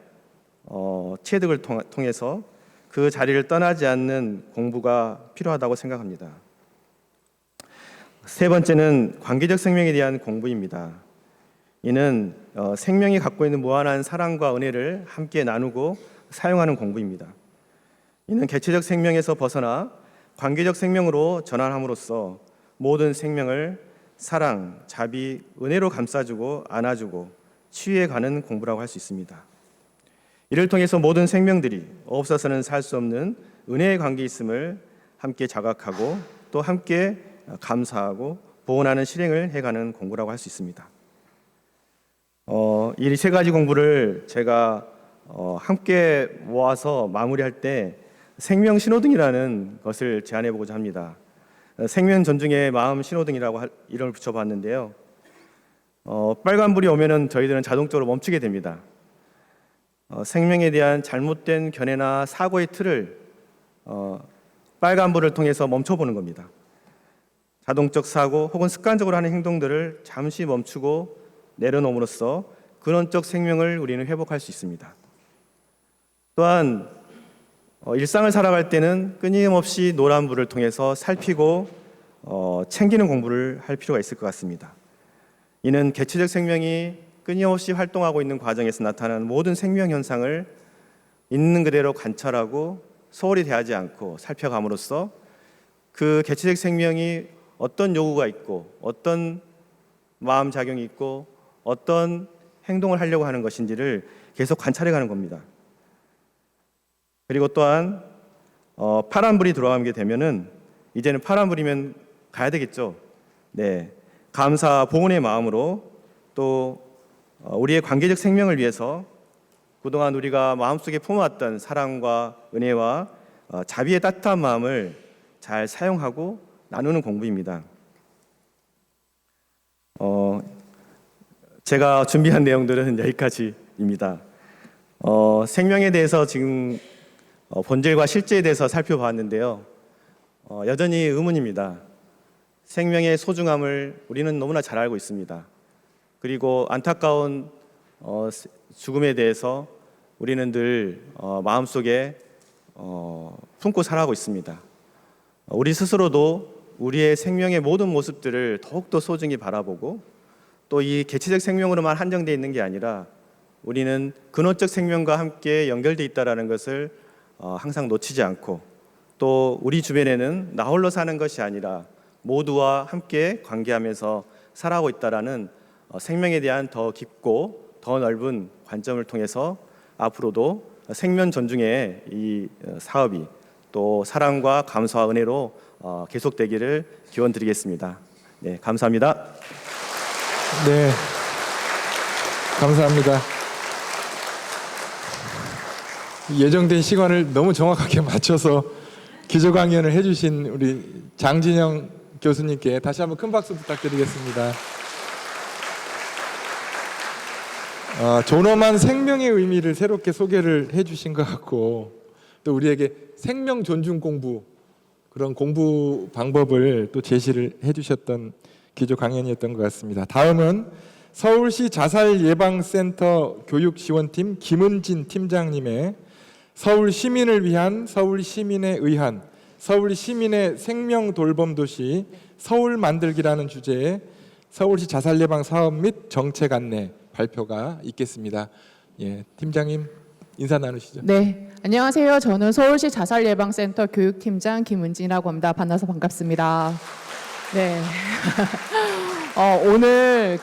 체득을 통해서 그 자리를 떠나지 않는 공부가 필요하다고 생각합니다. 세 번째는 관계적 생명에 대한 공부입니다. 이는 생명이 갖고 있는 무한한 사랑과 은혜를 함께 나누고 사용하는 공부입니다. 이는 개체적 생명에서 벗어나 관계적 생명으로 전환함으로써 모든 생명을 사랑, 자비, 은혜로 감싸주고 안아주고 치유해가는 공부라고 할 수 있습니다. 이를 통해서 모든 생명들이 없어서는 살 수 없는 은혜의 관계에 있음을 함께 자각하고 또 함께 감사하고 보온하는 실행을 해가는 공부라고 할 수 있습니다. 이 세 가지 공부를 제가 함께 모아서 마무리할 때 생명 신호등이라는 것을 제안해 보고자 합니다. 생명 존중의 마음 신호등이라고 이름을 붙여봤는데요. 빨간불이 오면은 저희들은 자동적으로 멈추게 됩니다. 생명에 대한 잘못된 견해나 사고의 틀을 빨간불을 통해서 멈춰보는 겁니다. 자동적 사고 혹은 습관적으로 하는 행동들을 잠시 멈추고 내려놓음으로써 근원적 생명을 우리는 회복할 수 있습니다. 또한 일상을 살아갈 때는 끊임없이 노란불을 통해서 살피고 챙기는 공부를 할 필요가 있을 것 같습니다. 이는 개체적 생명이 끊임없이 활동하고 있는 과정에서 나타나는 모든 생명 현상을 있는 그대로 관찰하고 소홀히 대하지 않고 살펴감으로써 그 개체적 생명이 어떤 요구가 있고 어떤 마음 작용이 있고 어떤 행동을 하려고 하는 것인지를 계속 관찰해가는 겁니다. 그리고 또한 파란불이 들어가게 되면은 이제는 파란불이면 가야 되겠죠. 네, 감사 보온의 마음으로 또 우리의 관계적 생명을 위해서 그동안 우리가 마음속에 품어왔던 사랑과 은혜와 자비의 따뜻한 마음을 잘 사용하고 나누는 공부입니다. 제가 준비한 내용들은 여기까지입니다. 생명에 대해서 지금 본질과 실제에 대해서 살펴봤는데요. 여전히 의문입니다. 생명의 소중함을 우리는 너무나 잘 알고 있습니다. 그리고 안타까운 죽음에 대해서 우리는 늘 마음속에 품고 살아가고 있습니다. 우리 스스로도 우리의 생명의 모든 모습들을 더욱더 소중히 바라보고 또 이 개체적 생명으로만 한정되어 있는 게 아니라 우리는 근원적 생명과 함께 연결되어 있다는 것을 항상 놓치지 않고 또 우리 주변에는 나 홀로 사는 것이 아니라 모두와 함께 관계하면서 살아가고 있다는 생명에 대한 더 깊고 더 넓은 관점을 통해서 앞으로도 생명 존중의 이 사업이 또 사랑과 감사와 은혜로 계속되기를 기원드리겠습니다. 네, 감사합니다. 네, 감사합니다. 예정된 시간을 너무 정확하게 맞춰서 기조 강연을 해주신 우리 장진영 교수님께 다시 한번 큰 박수 부탁드리겠습니다. 존엄한 생명의 의미를 새롭게 소개를 해주신 것 같고 또 우리에게 생명 존중 공부 그런 공부 방법을 또 제시를 해주셨던 기조 강연이었던 것 같습니다. 다음은 서울시 자살예방센터 교육지원팀 김은진 팀장님의 서울 시민을 위한 서울 시민에 의한 서울 시민의 생명 돌봄 도시 서울 만들기라는 주제의 서울시 자살예방 사업 및 정책 안내 발표가 있겠습니다. 예, 팀장님 인사 나누시죠. 네, 안녕하세요. 저는 서울시 자살예방센터 교육팀장 김은진이라고 합니다. 만나서 반갑습니다. 네. 오늘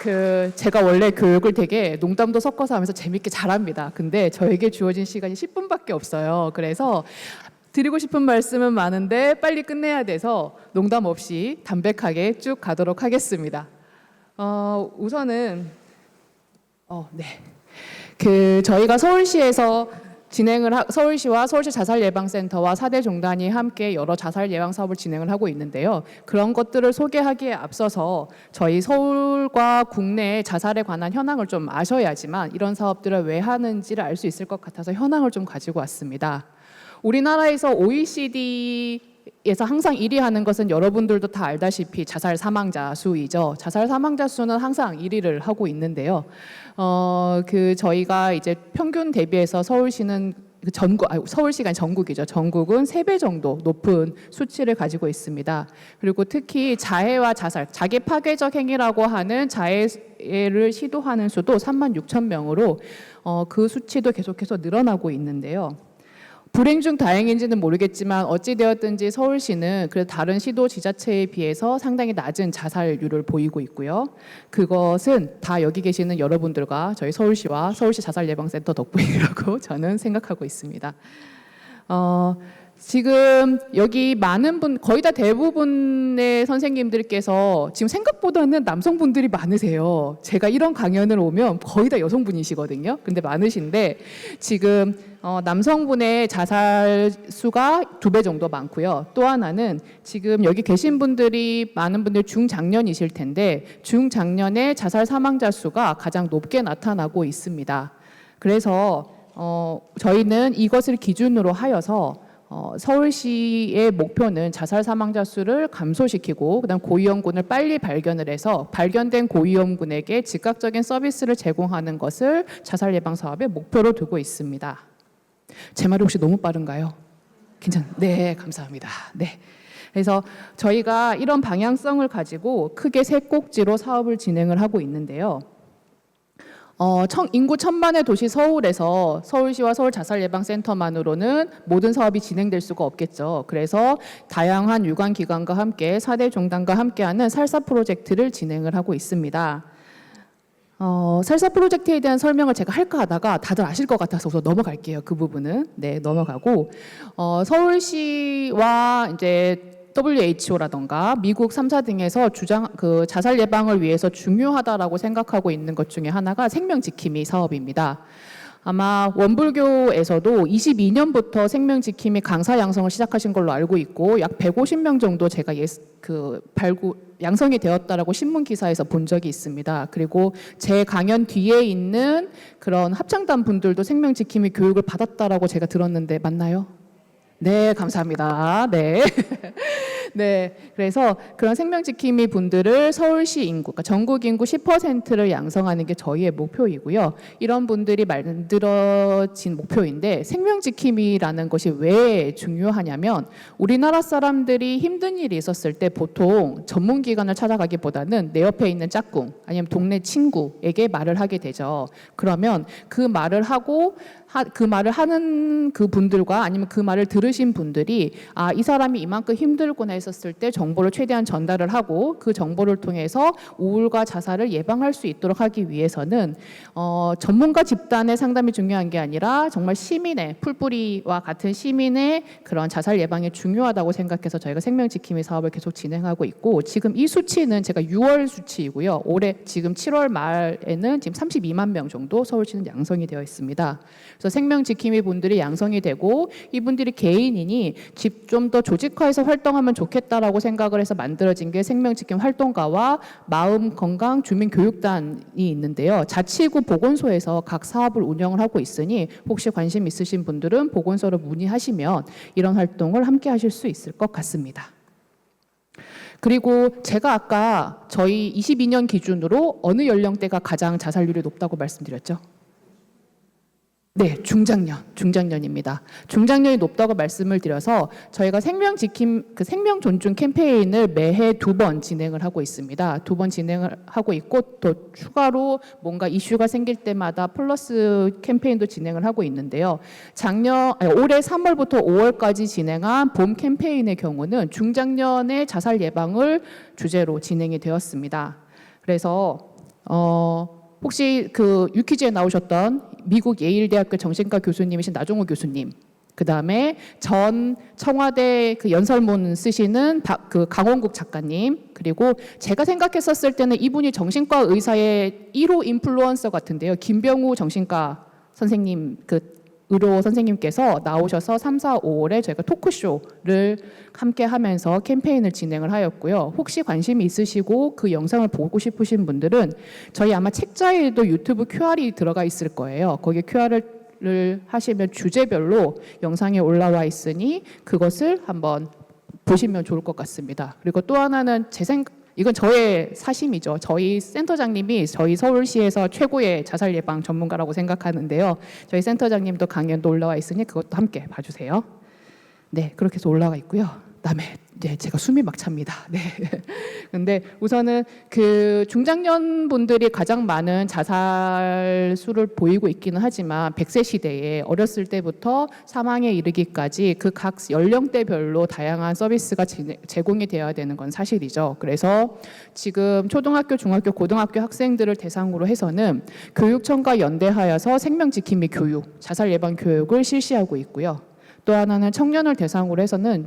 제가 원래 교육을 되게 농담도 섞어서 하면서 재밌게 잘합니다. 근데 저에게 주어진 시간이 10분밖에 없어요. 그래서 드리고 싶은 말씀은 많은데 빨리 끝내야 돼서 농담 없이 담백하게 쭉 가도록 하겠습니다. 우선은 네. 저희가 서울시에서 서울시와 서울시 자살예방센터와 4대 종단이 함께 여러 자살 예방 사업을 진행을 하고 있는데요. 그런 것들을 소개하기에 앞서서 저희 서울과 국내의 자살에 관한 현황을 좀 아셔야지만 이런 사업들을 왜 하는지를 알 수 있을 것 같아서 현황을 좀 가지고 왔습니다. 우리나라에서 OECD에서 항상 1위 하는 것은 여러분들도 다 알다시피 자살 사망자 수이죠. 자살 사망자 수는 항상 1위를 하고 있는데요. 저희가 이제 평균 대비해서 서울시는 서울시가 전국이죠. 전국은 3배 정도 높은 수치를 가지고 있습니다. 그리고 특히 자해와 자살, 자기 파괴적 행위라고 하는 자해를 시도하는 수도 36,000명으로 그 수치도 계속해서 늘어나고 있는데요. 불행 중 다행인지는 모르겠지만 어찌되었든지 서울시는 그래도 다른 시도 지자체에 비해서 상당히 낮은 자살률을 보이고 있고요. 그것은 다 여기 계시는 여러분들과 저희 서울시와 서울시 자살예방센터 덕분이라고 저는 생각하고 있습니다. 지금 여기 많은 거의 다 대부분의 선생님들께서 지금 생각보다는 남성분들이 많으세요. 제가 이런 강연을 오면 거의 다 여성분이시거든요. 근데 많으신데 지금 남성분의 자살 수가 2배 정도 많고요. 또 하나는 지금 여기 계신 분들이 많은 분들 중장년이실 텐데 중장년의 자살 사망자 수가 가장 높게 나타나고 있습니다. 그래서 저희는 이것을 기준으로 하여서 서울시의 목표는 자살 사망자 수를 감소시키고 그다음 고위험군을 빨리 발견을 해서 발견된 고위험군에게 즉각적인 서비스를 제공하는 것을 자살 예방 사업의 목표로 두고 있습니다. 제 말이 혹시 너무 빠른가요? 네, 감사합니다. 네. 그래서 저희가 이런 방향성을 가지고 크게 3꼭지로 사업을 진행을 하고 있는데요. 인구 1000만의 도시 서울에서 서울시와 서울자살예방센터만으로는 모든 사업이 진행될 수가 없겠죠. 그래서 다양한 유관기관과 함께 4대 종단과 함께하는 살사 프로젝트를 진행을 하고 있습니다. 살사 프로젝트에 대한 설명을 제가 할까 하다가 다들 아실 것 같아서 우선 넘어갈게요. 그 부분은. 네, 넘어가고 서울시와 이제 WHO라던가 미국 3사 등에서 자살 예방을 위해서 중요하다라고 생각하고 있는 것 중에 하나가 생명지킴이 사업입니다. 아마 원불교에서도 22년부터 생명지킴이 강사 양성을 시작하신 걸로 알고 있고 약 150명 정도 제가 양성이 되었다라고 신문 기사에서 본 적이 있습니다. 그리고 제 강연 뒤에 있는 그런 합창단 분들도 생명지킴이 교육을 받았다라고 제가 들었는데 맞나요? 네, 감사합니다. 네. 네. 그래서 그런 생명지킴이 분들을 서울시 인구, 그러니까 전국 인구 10%를 양성하는 게 저희의 목표이고요. 이런 분들이 만들어진 목표인데 생명지킴이라는 것이 왜 중요하냐면 우리나라 사람들이 힘든 일이 있었을 때 보통 전문기관을 찾아가기보다는 내 옆에 있는 짝꿍 아니면 동네 친구에게 말을 하게 되죠. 그러면 그 말을 하는 그 분들과 아니면 그 말을 들으신 분들이 이 사람이 이만큼 힘들구나 했었을 때 정보를 최대한 전달을 하고 그 정보를 통해서 우울과 자살을 예방할 수 있도록 하기 위해서는 전문가 집단의 상담이 중요한 게 아니라 정말 시민의 풀뿌리와 같은 시민의 그런 자살 예방이 중요하다고 생각해서 저희가 생명지킴이 사업을 계속 진행하고 있고 지금 이 수치는 제가 6월 수치이고요. 올해 지금 7월 말에는 지금 32만 명 정도 서울시는 양성이 되어 있습니다. 그래서 생명지킴이 분들이 양성이 되고 이분들이 개인이니 좀 더 조직화해서 활동하면 좋겠다. 좋겠다라고 생각을 해서 만들어진 게 생명지킴 활동가와 마음건강 주민교육단이 있는데요. 자치구 보건소에서 각 사업을 운영을 하고 있으니 혹시 관심 있으신 분들은 보건소로 문의하시면 이런 활동을 함께 하실 수 있을 것 같습니다. 그리고 제가 아까 저희 22년 기준으로 어느 연령대가 가장 자살률이 높다고 말씀드렸죠? 네, 중장년입니다. 중장년이 높다고 말씀을 드려서 저희가 생명지킴, 생명 존중 캠페인을 매해 2번 진행을 하고 있습니다. 2번 진행을 하고 있고 또 추가로 뭔가 이슈가 생길 때마다 플러스 캠페인도 진행을 하고 있는데요. 올해 3월부터 5월까지 진행한 봄 캠페인의 경우는 중장년의 자살 예방을 주제로 진행이 되었습니다. 그래서 혹시 그 유퀴즈에 나오셨던 미국 예일대학교 정신과 교수님이신 나종호 교수님, 그 다음에 전 청와대 그 연설문 쓰시는 그 강원국 작가님, 그리고 제가 생각했었을 때는 이분이 정신과 의사의 1호 인플루언서 같은데요. 김병우 정신과 선생님, 의료 선생님께서 나오셔서 3, 4, 5월에 저희가 토크쇼를 함께 하면서 캠페인을 진행을 하였고요. 혹시 관심이 있으시고 그 영상을 보고 싶으신 분들은 저희 아마 책자에도 유튜브 QR이 들어가 있을 거예요. 거기에 QR을 하시면 주제별로 영상이 올라와 있으니 그것을 한번 보시면 좋을 것 같습니다. 그리고 또 하나는 이건 저의 사심이죠. 저희 센터장님이 저희 서울시에서 최고의 자살 예방 전문가라고 생각하는데요. 저희 센터장님도 강연도 올라와 있으니 그것도 함께 봐주세요. 네, 그렇게 해서 올라가 있고요. 그다음에 제가 숨이 막 찹니다. 네. 근데 우선은 그 중장년 분들이 가장 많은 자살 수를 보이고 있기는 하지만 100세 시대에 어렸을 때부터 사망에 이르기까지 그 각 연령대별로 다양한 서비스가 제공이 되어야 되는 건 사실이죠. 그래서 지금 초등학교, 중학교, 고등학교 학생들을 대상으로 해서는 교육청과 연대하여서 생명지킴이 교육, 자살 예방 교육을 실시하고 있고요. 또 하나는 청년을 대상으로 해서는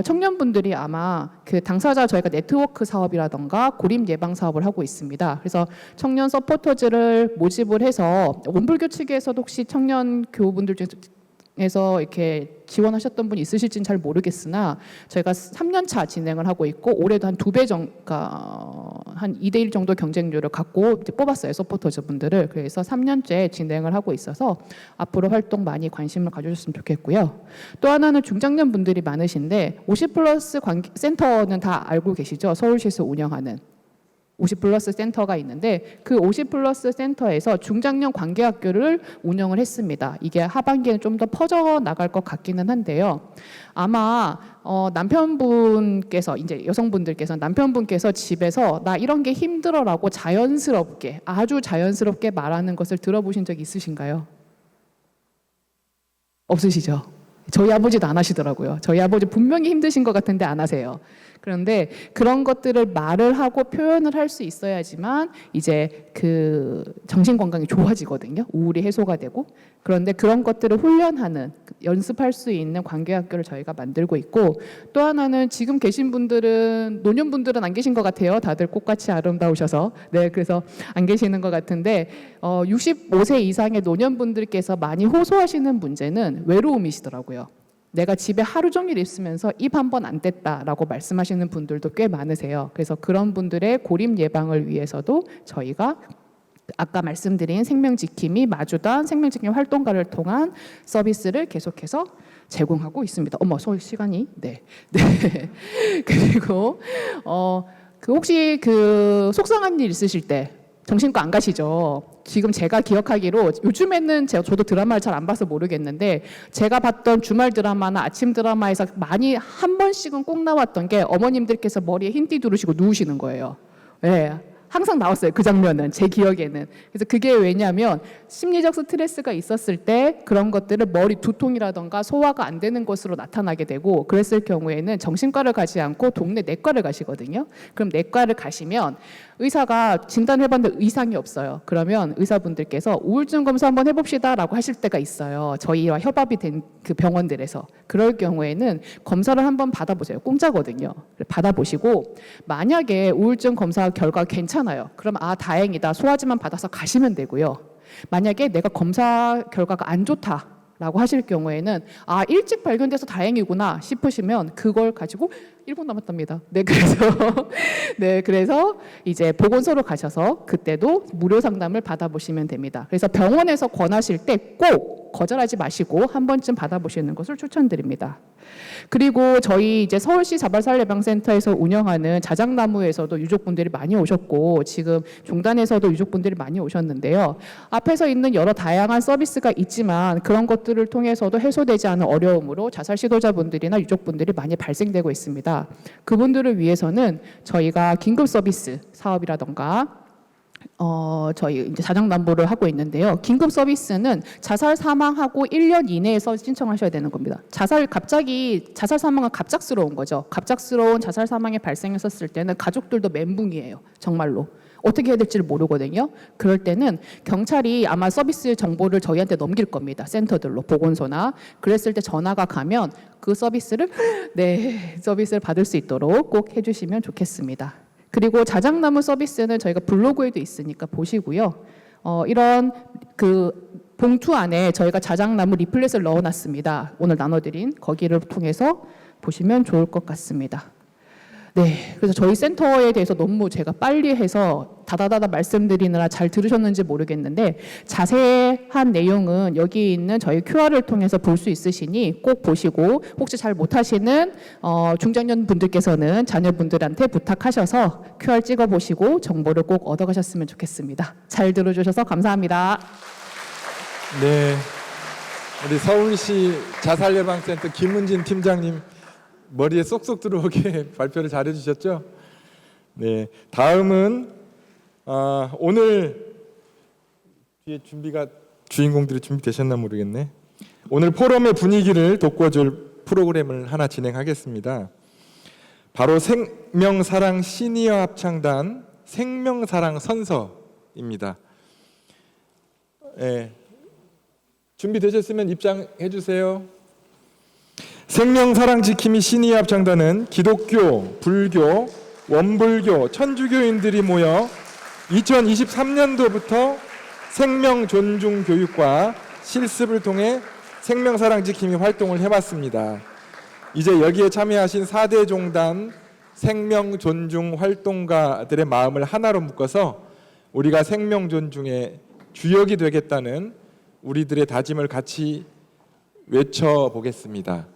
청년분들이 아마 그 당사자 저희가 네트워크 사업이라던가 고립 예방 사업을 하고 있습니다. 그래서 청년 서포터즈를 모집을 해서 원불교 측에서도 혹시 청년 교우분들 중에서 이렇게 지원하셨던 분이 있으실지는 잘 모르겠으나 저희가 3년 차 진행을 하고 있고 올해도 한 2배 한 2대1 정도 경쟁률을 갖고 이제 뽑았어요. 서포터즈 분들을. 그래서 3년째 진행을 하고 있어서 앞으로 활동 많이 관심을 가져주셨으면 좋겠고요. 또 하나는 중장년 분들이 많으신데 50플러스 센터는 다 알고 계시죠? 서울시에서 운영하는 50플러스 센터가 있는데 그 50플러스 센터에서 중장년 관계학교를 운영을 했습니다. 이게 하반기에는 좀 더 퍼져 나갈 것 같기는 한데요. 아마 남편분께서 이제 여성분들께서 남편분께서 집에서 나 이런 게 힘들어라고 자연스럽게 아주 자연스럽게 말하는 것을 들어보신 적 있으신가요? 없으시죠? 저희 아버지도 안 하시더라고요. 저희 아버지 분명히 힘드신 것 같은데 안 하세요. 그런데 그런 것들을 말을 하고 표현을 할 수 있어야지만 이제 그 정신 건강이 좋아지거든요. 우울이 해소가 되고. 그런데 그런 것들을 훈련하는 연습할 수 있는 관계학교를 저희가 만들고 있고 또 하나는 지금 계신 분들은 노년분들은 안 계신 것 같아요. 다들 꽃같이 아름다우셔서. 네, 그래서 안 계시는 것 같은데 65세 이상의 노년분들께서 많이 호소하시는 문제는 외로움이시더라고요. 내가 집에 하루 종일 있으면서 입 한 번 안 뗐다라고 말씀하시는 분들도 꽤 많으세요. 그래서 그런 분들의 고립 예방을 위해서도 저희가 아까 말씀드린 생명지킴이 마주단 생명지킴이 활동가를 통한 서비스를 계속해서 제공하고 있습니다. 어머, 시간이 네. 그리고 혹시 그 속상한 일 있으실 때 정신과 안 가시죠? 지금 제가 기억하기로 요즘에는 저도 드라마를 잘 안 봐서 모르겠는데 제가 봤던 주말 드라마나 아침 드라마에서 많이 한 번씩은 꼭 나왔던 게 어머님들께서 머리에 흰띠 두르시고 누우시는 거예요. 네. 항상 나왔어요. 그 장면은 제 기억에는. 그래서 그게 왜냐하면 심리적 스트레스가 있었을 때 그런 것들을 머리 두통이라던가 소화가 안 되는 것으로 나타나게 되고 그랬을 경우에는 정신과를 가지 않고 동네 내과를 가시거든요. 그럼 내과를 가시면 의사가 진단을 해봤는데 이상이 없어요. 그러면 의사분들께서 우울증 검사 한번 해봅시다라고 하실 때가 있어요. 저희와 협업이 된 그 병원들에서. 그럴 경우에는 검사를 한번 받아보세요. 공짜거든요. 받아보시고 만약에 우울증 검사 결과가 괜찮아요. 그럼 다행이다. 소화제만 받아서 가시면 되고요. 만약에 내가 검사 결과가 안 좋다. 라고 하실 경우에는 일찍 발견돼서 다행이구나 싶으시면 그걸 가지고 1분 남았답니다. 그래서 이제 보건소로 가셔서 그때도 무료 상담을 받아보시면 됩니다. 그래서 병원에서 권하실 때 꼭 거절하지 마시고 한 번쯤 받아보시는 것을 추천드립니다. 그리고 저희 이제 서울시 자발살예방센터에서 운영하는 자작나무에서도 유족분들이 많이 오셨고 지금 종단에서도 유족분들이 많이 오셨는데요. 앞에서 있는 여러 다양한 서비스가 있지만 그런 것들을 통해서도 해소되지 않은 어려움으로 자살 시도자분들이나 유족분들이 많이 발생되고 있습니다. 그분들을 위해서는 저희가 긴급 서비스 사업이라던가 저희 이제 자작남보를 하고 있는데요. 긴급 서비스는 자살 사망하고 1년 이내에서 신청하셔야 되는 겁니다. 자살 사망은 갑작스러운 거죠. 갑작스러운 자살 사망이 발생했었을 때는 가족들도 멘붕이에요. 정말로. 어떻게 해야 될지를 모르거든요. 그럴 때는 경찰이 아마 서비스 정보를 저희한테 넘길 겁니다. 센터들로, 보건소나. 그랬을 때 전화가 가면 그 서비스를 받을 수 있도록 꼭 해주시면 좋겠습니다. 그리고 자작나무 서비스는 저희가 블로그에도 있으니까 보시고요. 이런 그 봉투 안에 저희가 자작나무 리플렛을 넣어놨습니다. 오늘 나눠드린 거기를 통해서 보시면 좋을 것 같습니다. 그래서 저희 센터에 대해서 너무 제가 빨리 해서 다다다다 말씀드리느라 잘 들으셨는지 모르겠는데 자세한 내용은 여기 있는 저희 QR을 통해서 볼 수 있으시니 꼭 보시고 혹시 잘 못하시는 중장년 분들께서는 자녀분들한테 부탁하셔서 QR 찍어보시고 정보를 꼭 얻어가셨으면 좋겠습니다. 잘 들어주셔서 감사합니다. 네, 우리 서울시 자살예방센터 김은진 팀장님 머리에 쏙쏙 들어오게 발표를 잘 해주셨죠? 네, 다음은 오늘 뒤에 주인공들이 준비되셨나 모르겠네. 오늘 포럼의 분위기를 돋궈줄 프로그램을 하나 진행하겠습니다. 바로 생명사랑 시니어 합창단 생명사랑 선서입니다. 네, 준비되셨으면 입장해 주세요. 생명사랑 지킴이 시니어 합창단은 기독교, 불교, 원불교, 천주교인들이 모여 2023년도부터 생명 존중 교육과 실습을 통해 생명사랑 지킴이 활동을 해왔습니다. 이제 여기에 참여하신 4대 종단 생명 존중 활동가들의 마음을 하나로 묶어서 우리가 생명 존중의 주역이 되겠다는 우리들의 다짐을 같이 외쳐보겠습니다.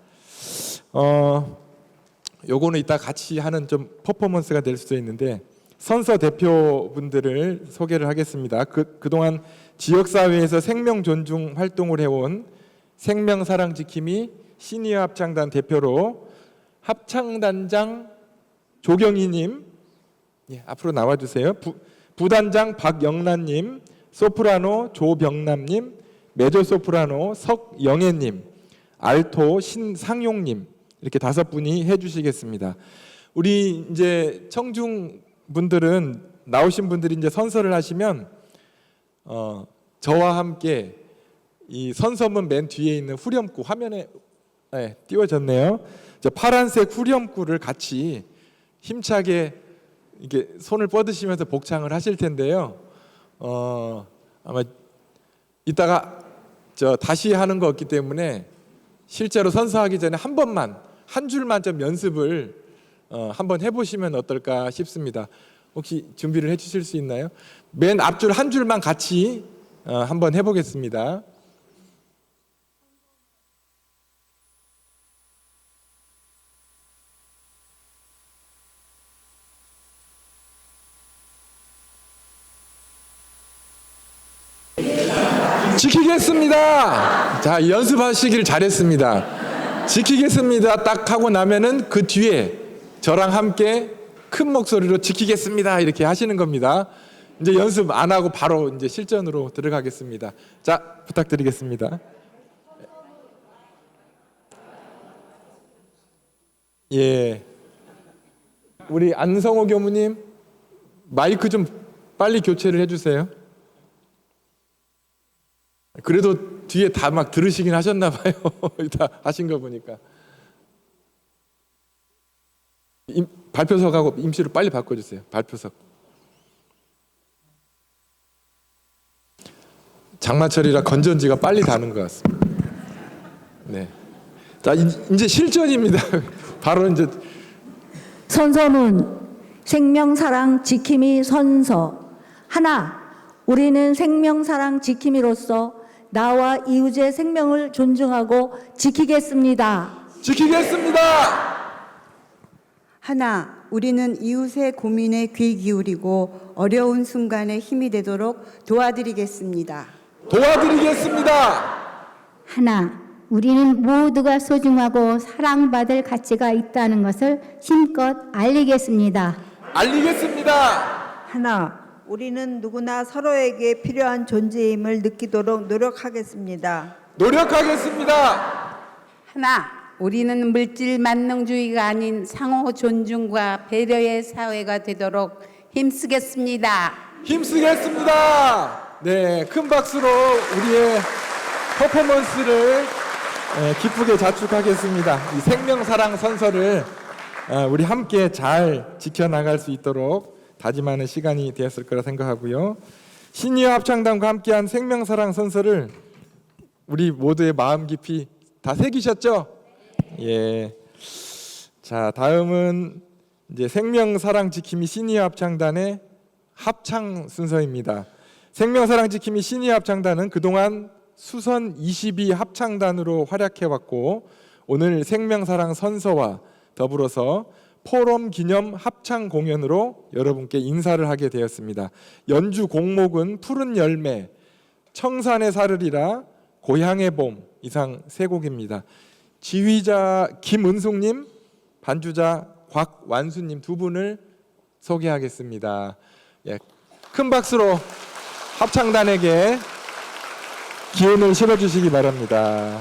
요거는 이따 같이 하는 좀 퍼포먼스가 될 수도 있는데 선서 대표분들을 소개를 하겠습니다. 그동안 지역사회에서 생명 존중 활동을 해온 생명사랑 지킴이 시니어 합창단 대표로 합창단장 조경희님, 앞으로 나와주세요. 부단장 박영란님, 소프라노 조병남님, 메조소프라노 석영애님, 알토 신상용님, 이렇게 5분이 해주시겠습니다. 우리 이제 청중 분들은 나오신 분들이 이제 선서를 하시면 저와 함께 이 선서문 맨 뒤에 있는 후렴구 화면에 띄워졌네요. 저 파란색 후렴구를 같이 힘차게 이렇게 손을 뻗으시면서 복창을 하실 텐데요. 아마 이따가 다시 하는 거 없기 때문에 실제로 선서하기 전에 한 줄만 좀 연습을 한번 해보시면 어떨까 싶습니다. 혹시 준비를 해주실 수 있나요? 맨 앞줄 한 줄만 같이 한번 해보겠습니다. 지키겠습니다. 자, 연습하시길 잘했습니다. 지키겠습니다 딱 하고 나면은 그 뒤에 저랑 함께 큰 목소리로 지키겠습니다 이렇게 하시는 겁니다. 이제 연습 안 하고 바로 이제 실전으로 들어가겠습니다. 자, 부탁드리겠습니다. 예, 우리 안성호 교무님 마이크 좀 빨리 교체를 해주세요. 그래도 뒤에 다 막 들으시긴 하셨나 봐요. 다 하신 거 보니까. 발표석하고 임시로 빨리 바꿔주세요. 발표석. 장마철이라 건전지가 빨리 닿는 것 같습니다. 네. 자, 이제 실전입니다. 바로 이제 선서문 생명사랑 지킴이 선서. 하나, 우리는 생명사랑 지킴이로서 나와 이웃의 생명을 존중하고 지키겠습니다. 지키겠습니다. 하나, 우리는 이웃의 고민에 귀 기울이고 어려운 순간에 힘이 되도록 도와드리겠습니다. 도와드리겠습니다. 하나, 우리는 모두가 소중하고 사랑받을 가치가 있다는 것을 힘껏 알리겠습니다. 알리겠습니다. 하나, 우리는 누구나 서로에게 필요한 존재임을 느끼도록 노력하겠습니다. 노력하겠습니다. 하나, 우리는 물질 만능주의가 아닌 상호 존중과 배려의 사회가 되도록 힘쓰겠습니다. 힘쓰겠습니다. 네, 큰 박수로 우리의 퍼포먼스를 기쁘게 자축하겠습니다. 이 생명사랑 선서를 우리 함께 잘 지켜나갈 수 있도록 다짐하는 시간이 되었을 거라 생각하고요. 시니어 합창단과 함께한 생명사랑 선서를 우리 모두의 마음 깊이 다 새기셨죠? 예. 자, 다음은 이제 생명사랑 지킴이 시니어 합창단의 합창 순서입니다. 생명사랑 지킴이 시니어 합창단은 그동안 수선 22 합창단으로 활약해왔고 오늘 생명사랑 선서와 더불어서 포럼 기념 합창 공연으로 여러분께 인사를 하게 되었습니다. 연주 곡목은 푸른 열매, 청산의 사르리라, 고향의 봄 이상 세 곡입니다. 지휘자 김은숙님, 반주자 곽완수님 두 분을 소개하겠습니다. 예, 큰 박수로 합창단에게 기운을 실어주시기 바랍니다.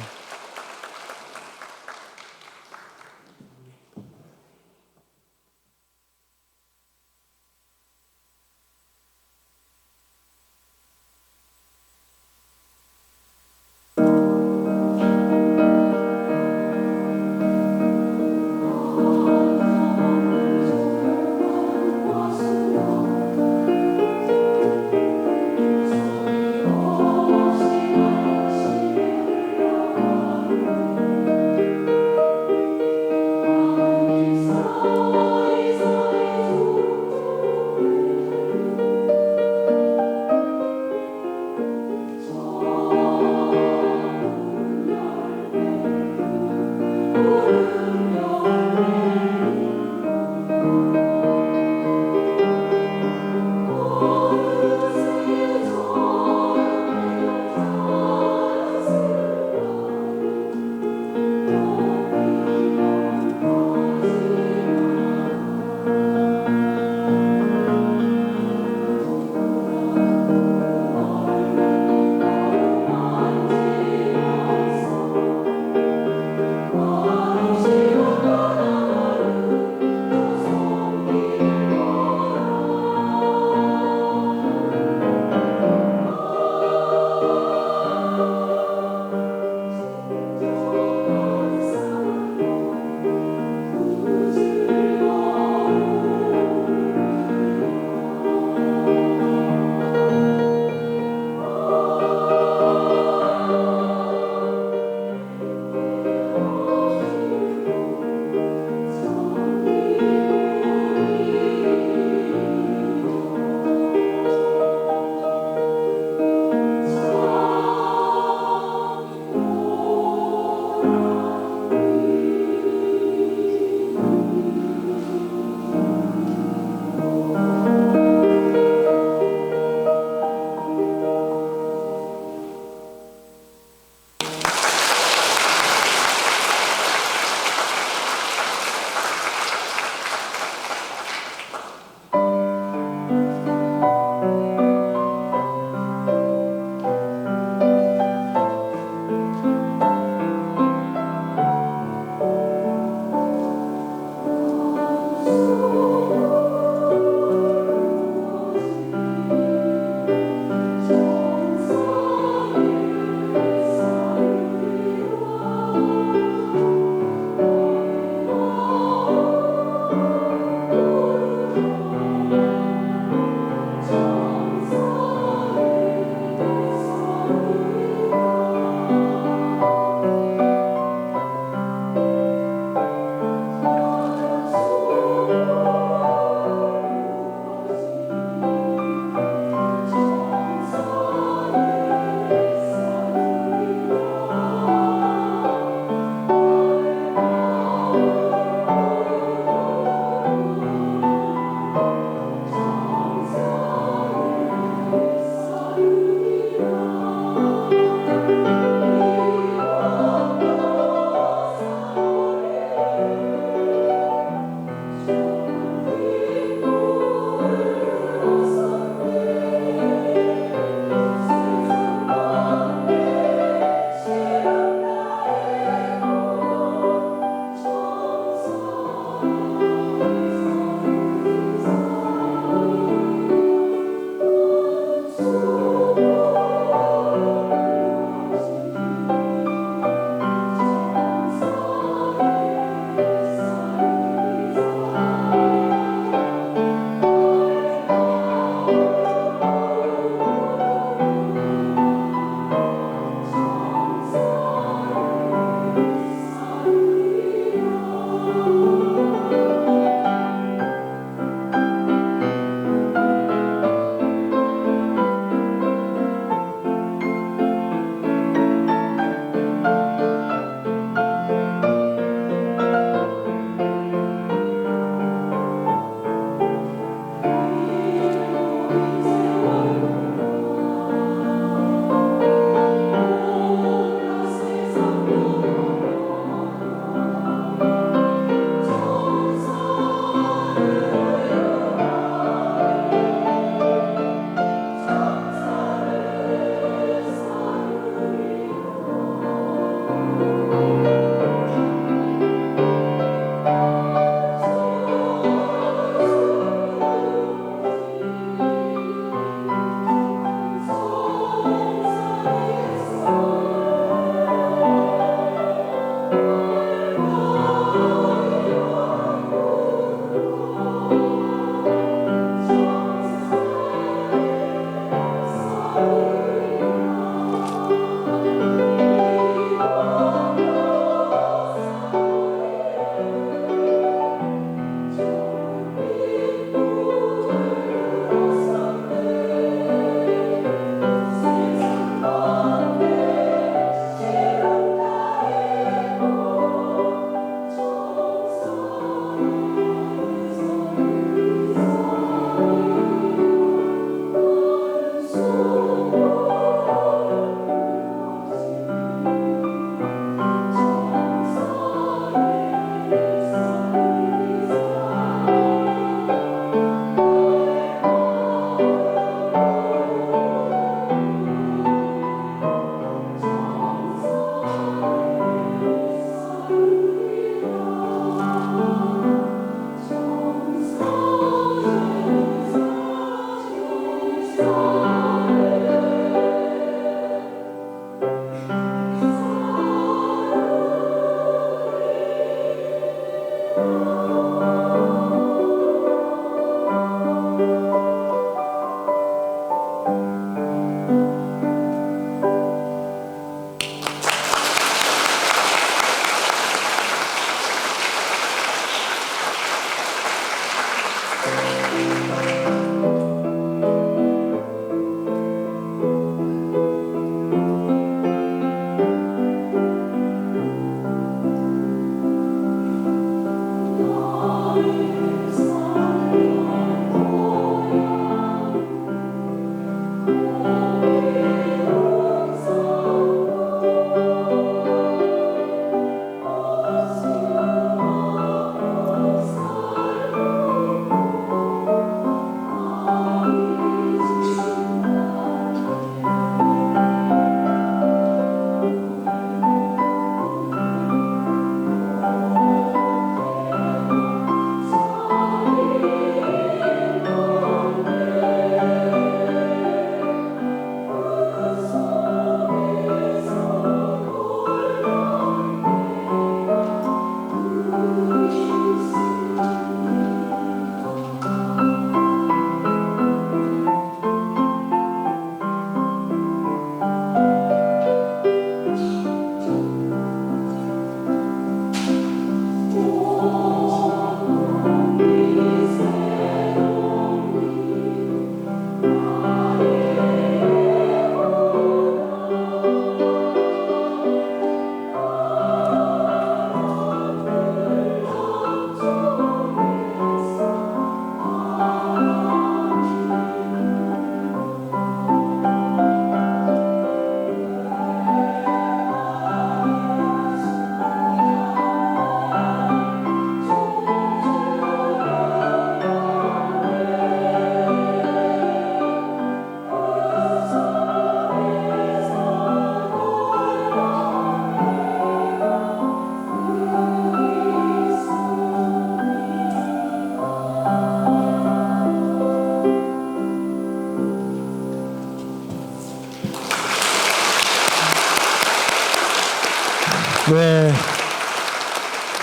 네,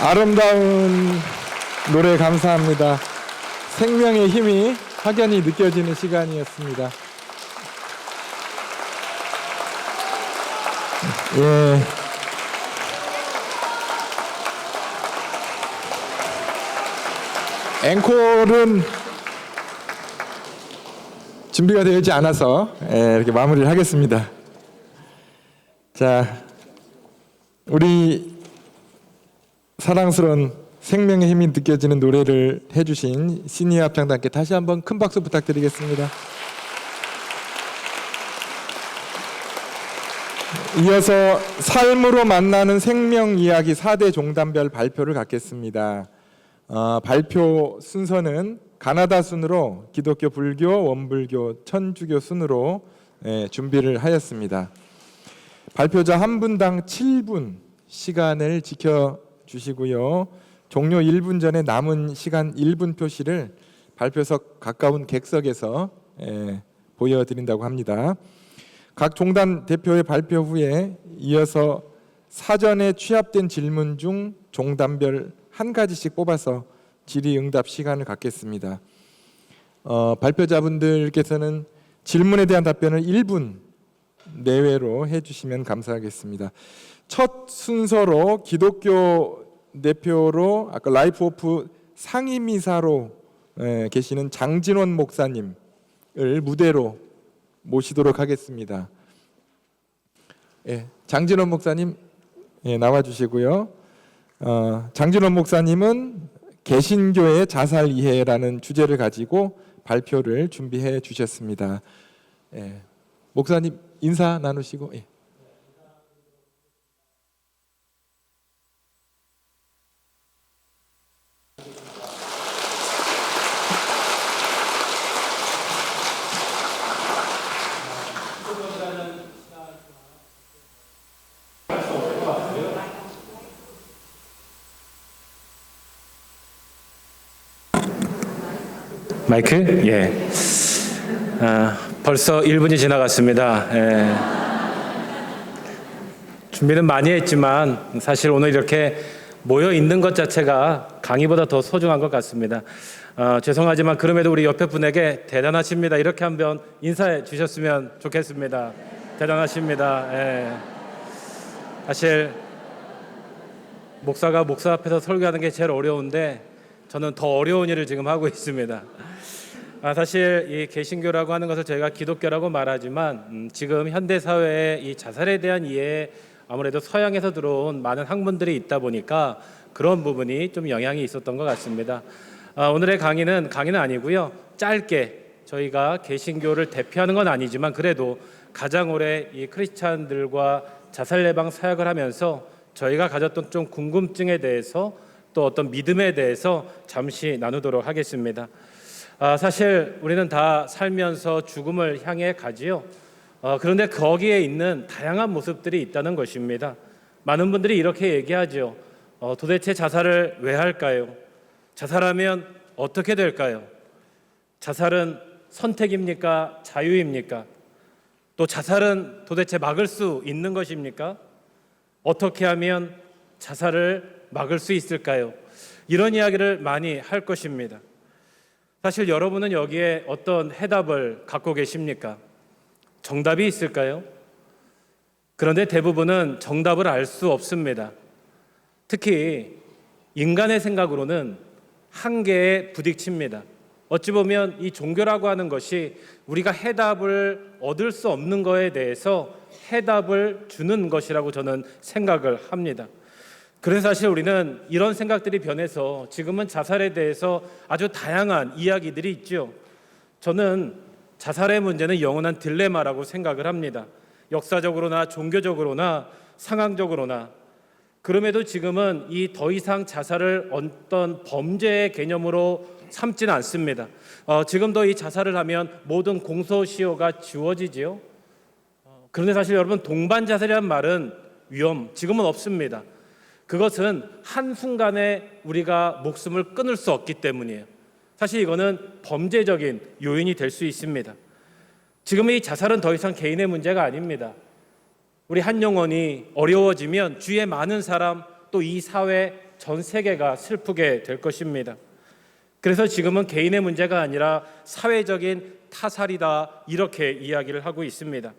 아름다운 노래 감사합니다. 생명의 힘이 확연히 느껴지는 시간이었습니다. 예. 앵콜은 준비가 되지 않아서 이렇게 마무리를 하겠습니다. 자, 우리 사랑스러운 생명의 힘이 느껴지는 노래를 해주신 시니어 합창단께 다시 한번 큰 박수 부탁드리겠습니다. 이어서 삶으로 만나는 생명 이야기 4대 종단별 발표를 갖겠습니다. 발표 순서는 가나다 순으로 기독교, 불교, 원불교, 천주교 순으로 준비를 하였습니다. 발표자 한 분당 7분 시간을 지켜주시고요. 종료 1분 전에 남은 시간 1분 표시를 발표석 가까운 객석에서 보여드린다고 합니다. 각 종단 대표의 발표 후에 이어서 사전에 취합된 질문 중 종단별 한 가지씩 뽑아서 질의응답 시간을 갖겠습니다. 발표자분들께서는 질문에 대한 답변을 1분 내외로 해주시면 감사하겠습니다. 첫 순서로 기독교 대표로 아까 라이프 오프 상임이사로 계시는 장진원 목사님을 무대로 모시도록 하겠습니다. 장진원 목사님 나와주시고요. 장진원 목사님은 개신교의 자살 이해라는 주제를 가지고 발표를 준비해 주셨습니다. 목사님 인사 나누시고. 마이크? 예. 벌써 1분이 지나갔습니다. 준비는 많이 했지만 사실 오늘 이렇게 모여 있는 것 자체가 강의보다 더 소중한 것 같습니다. 죄송하지만 그럼에도 우리 옆에 분에게 대단하십니다. 이렇게 한번 인사해 주셨으면 좋겠습니다. 대단하십니다. 사실 목사가 목사 앞에서 설교하는 게 제일 어려운데 저는 더 어려운 일을 지금 하고 있습니다. 사실 이 개신교라고 하는 것을 저희가 기독교라고 말하지만 지금 현대 사회의 이 자살에 대한 이해에 아무래도 서양에서 들어온 많은 학문들이 있다 보니까 그런 부분이 좀 영향이 있었던 것 같습니다. 오늘의 강의는 아니고요. 짧게 저희가 개신교를 대표하는 건 아니지만 그래도 가장 오래 이 크리스찬들과 자살 예방 사역을 하면서 저희가 가졌던 좀 궁금증에 대해서 또 어떤 믿음에 대해서 잠시 나누도록 하겠습니다. 사실 우리는 다 살면서 죽음을 향해 가지요. 그런데 거기에 있는 다양한 모습들이 있다는 것입니다. 많은 분들이 이렇게 얘기하죠. 도대체 자살을 왜 할까요? 자살하면 어떻게 될까요? 자살은 선택입니까? 자유입니까? 또 자살은 도대체 막을 수 있는 것입니까? 어떻게 하면 자살을 막을 수 있을까요? 이런 이야기를 많이 할 것입니다. 사실 여러분은 여기에 어떤 해답을 갖고 계십니까? 정답이 있을까요? 그런데 대부분은 정답을 알 수 없습니다. 특히 인간의 생각으로는 한계에 부딪힙니다. 어찌 보면 이 종교라고 하는 것이 우리가 해답을 얻을 수 없는 것에 대해서 해답을 주는 것이라고 저는 생각을 합니다. 그래서 사실 우리는 이런 생각들이 변해서 지금은 자살에 대해서 아주 다양한 이야기들이 있죠. 저는 자살의 문제는 영원한 딜레마라고 생각을 합니다. 역사적으로나 종교적으로나 상황적으로나. 그럼에도 지금은 이 더 이상 자살을 어떤 범죄의 개념으로 삼지는 않습니다. 지금도 이 자살을 하면 모든 공소시효가 지워지지요. 그런데 사실 여러분 동반 자살이라는 말은 지금은 없습니다. 그것은 한순간에 우리가 목숨을 끊을 수 없기 때문이에요. 사실 이거는 범죄적인 요인이 될 수 있습니다. 지금 이 자살은 더 이상 개인의 문제가 아닙니다. 우리 한 영혼이 어려워지면 주위의 많은 사람, 또 이 사회 전 세계가 슬프게 될 것입니다. 그래서 지금은 개인의 문제가 아니라 사회적인 타살이다, 이렇게 이야기를 하고 있습니다.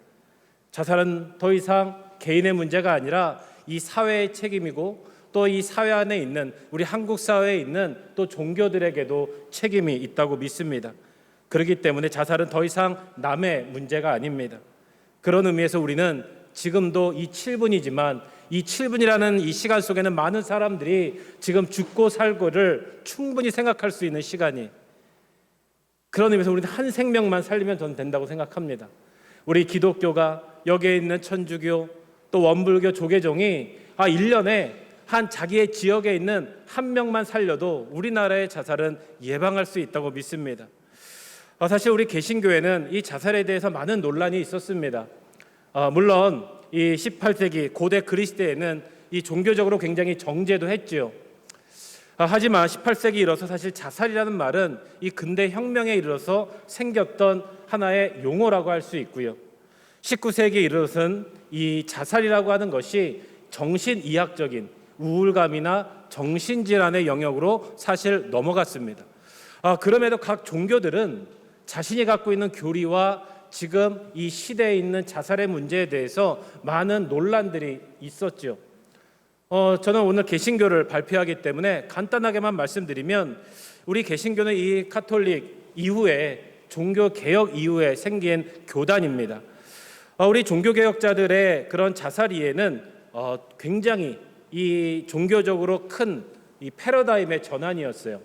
자살은 더 이상 개인의 문제가 아니라 이 사회의 책임이고, 또 이 사회 안에 있는 우리 한국 사회에 있는 또 종교들에게도 책임이 있다고 믿습니다. 그렇기 때문에 자살은 더 이상 남의 문제가 아닙니다. 그런 의미에서 우리는 지금도 이 7분이지만 이 7분이라는 이 시간 속에는 많은 사람들이 지금 죽고 살고를 충분히 생각할 수 있는 시간이, 그런 의미에서 우리는 한 생명만 살리면 저는 된다고 생각합니다. 우리 기독교가, 여기에 있는 천주교, 또 원불교, 조계종이 1년에 한 자기의 지역에 있는 한 명만 살려도 우리나라의 자살은 예방할 수 있다고 믿습니다. 사실 우리 개신교회는 이 자살에 대해서 많은 논란이 있었습니다. 물론 이 18세기 고대 그리스도에는 이 종교적으로 굉장히 정죄도 했지요. 하지만 18세기 이르러서 사실 자살이라는 말은 이 근대 혁명에 이르러서 생겼던 하나의 용어라고 할 수 있고요. 19세기에 이르러서는 이 자살이라고 하는 것이 정신의학적인 우울감이나 정신질환의 영역으로 사실 넘어갔습니다. 그럼에도 각 종교들은 자신이 갖고 있는 교리와 지금 이 시대에 있는 자살의 문제에 대해서 많은 논란들이 있었죠. 저는 오늘 개신교를 발표하기 때문에 간단하게만 말씀드리면, 우리 개신교는 이 카톨릭 이후에 종교 개혁 이후에 생긴 교단입니다. 우리 종교 개혁자들의 그런 자살 이해는 굉장히 이 종교적으로 큰 이 패러다임의 전환이었어요.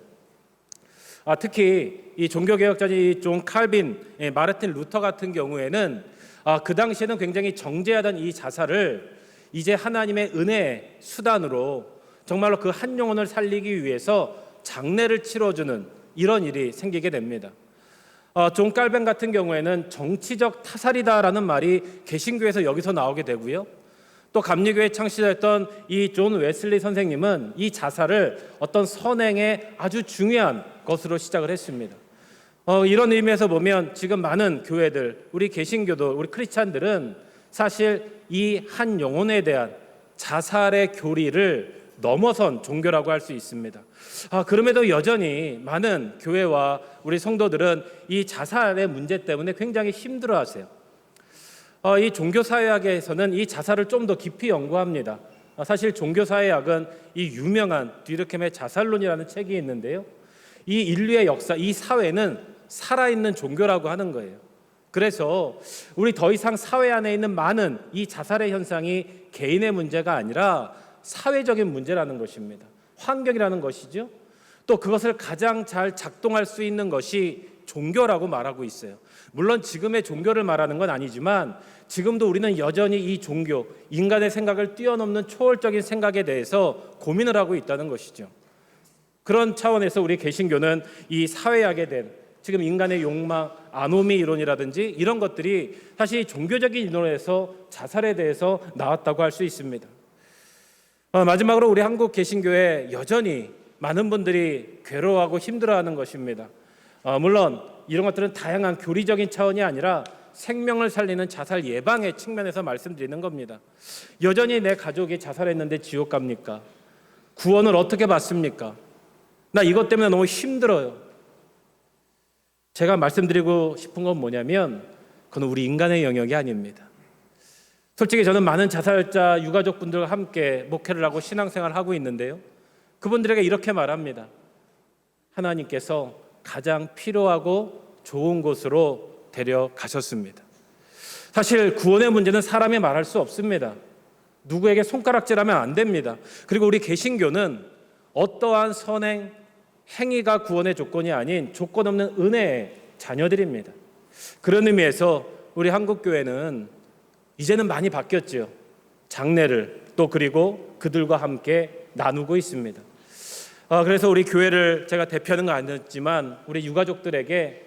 특히 이 종교 개혁자인 존 칼빈, 마르틴 루터 같은 경우에는 그 당시에는 굉장히 정죄하던 이 자살을 이제 하나님의 은혜의 수단으로 정말로 그 한 영혼을 살리기 위해서 장례를 치러주는 이런 일이 생기게 됩니다. 존 칼빈 같은 경우에는 정치적 타살이다라는 말이 개신교에서 여기서 나오게 되고요. 또 감리교회 창시자였던 이 존 웨슬리 선생님은 이 자살을 어떤 선행의 아주 중요한 것으로 시작을 했습니다. 이런 의미에서 보면 지금 많은 교회들, 우리 개신교도, 우리 크리스찬들은 사실 이 한 영혼에 대한 자살의 교리를 넘어선 종교라고 할 수 있습니다. 그럼에도 여전히 많은 교회와 우리 성도들은 이 자살의 문제 때문에 굉장히 힘들어하세요. 이 종교사회학에서는 이 자살을 좀 더 깊이 연구합니다. 사실 종교사회학은 이 유명한 뒤르켐의 자살론이라는 책이 있는데요. 이 인류의 역사, 이 사회는 살아있는 종교라고 하는 거예요. 그래서 우리 더 이상 사회 안에 있는 많은 이 자살의 현상이 개인의 문제가 아니라 사회적인 문제라는 것입니다. 환경이라는 것이죠. 또 그것을 가장 잘 작동할 수 있는 것이 종교라고 말하고 있어요. 물론 지금의 종교를 말하는 건 아니지만 지금도 우리는 여전히 이 종교, 인간의 생각을 뛰어넘는 초월적인 생각에 대해서 고민을 하고 있다는 것이죠. 그런 차원에서 우리 개신교는 이 사회학에 대한 지금 인간의 욕망, 아노미 이론이라든지 이런 것들이 사실 종교적인 이론에서 자살에 대해서 나왔다고 할 수 있습니다. 마지막으로 우리 한국 개신교회 여전히 많은 분들이 괴로워하고 힘들어하는 것입니다. 물론 이런 것들은 다양한 교리적인 차원이 아니라 생명을 살리는 자살 예방의 측면에서 말씀드리는 겁니다. 여전히 내 가족이 자살했는데 지옥 갑니까? 구원을 어떻게 받습니까? 나 이것 때문에 너무 힘들어요. 제가 말씀드리고 싶은 건 뭐냐면 그건 우리 인간의 영역이 아닙니다. 솔직히 저는 많은 자살자 유가족분들과 함께 목회를 하고 신앙생활을 하고 있는데요. 그분들에게 이렇게 말합니다. 하나님께서 가장 필요하고 좋은 곳으로 데려가셨습니다. 사실 구원의 문제는 사람이 말할 수 없습니다. 누구에게 손가락질하면 안 됩니다. 그리고 우리 개신교는 어떠한 선행, 행위가 구원의 조건이 아닌 조건 없는 은혜의 자녀들입니다. 그런 의미에서 우리 한국교회는 이제는 많이 바뀌었죠. 장례를 또 그리고 그들과 함께 나누고 있습니다. 그래서 우리 교회를 제가 대표하는 건 아니었지만 우리 유가족들에게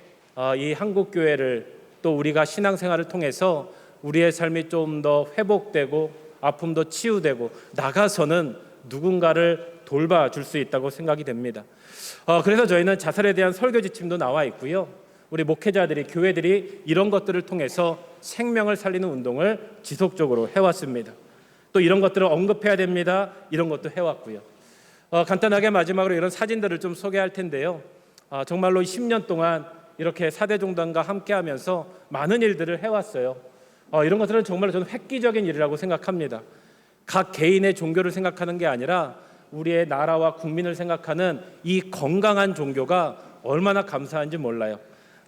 이 한국교회를 또 우리가 신앙생활을 통해서 우리의 삶이 좀 더 회복되고 아픔도 치유되고 나가서는 누군가를 돌봐줄 수 있다고 생각이 됩니다. 그래서 저희는 자살에 대한 설교 지침도 나와 있고요. 우리 목회자들이 교회들이 이런 것들을 통해서 생명을 살리는 운동을 지속적으로 해왔습니다. 또 이런 것들을 언급해야 됩니다. 이런 것도 해왔고요. 간단하게 마지막으로 이런 사진들을 좀 소개할 텐데요. 정말로 10년 동안 이렇게 4대 종단과 함께하면서 많은 일들을 해왔어요. 이런 것들은 정말로 저는 획기적인 일이라고 생각합니다. 각 개인의 종교를 생각하는 게 아니라 우리의 나라와 국민을 생각하는 이 건강한 종교가 얼마나 감사한지 몰라요.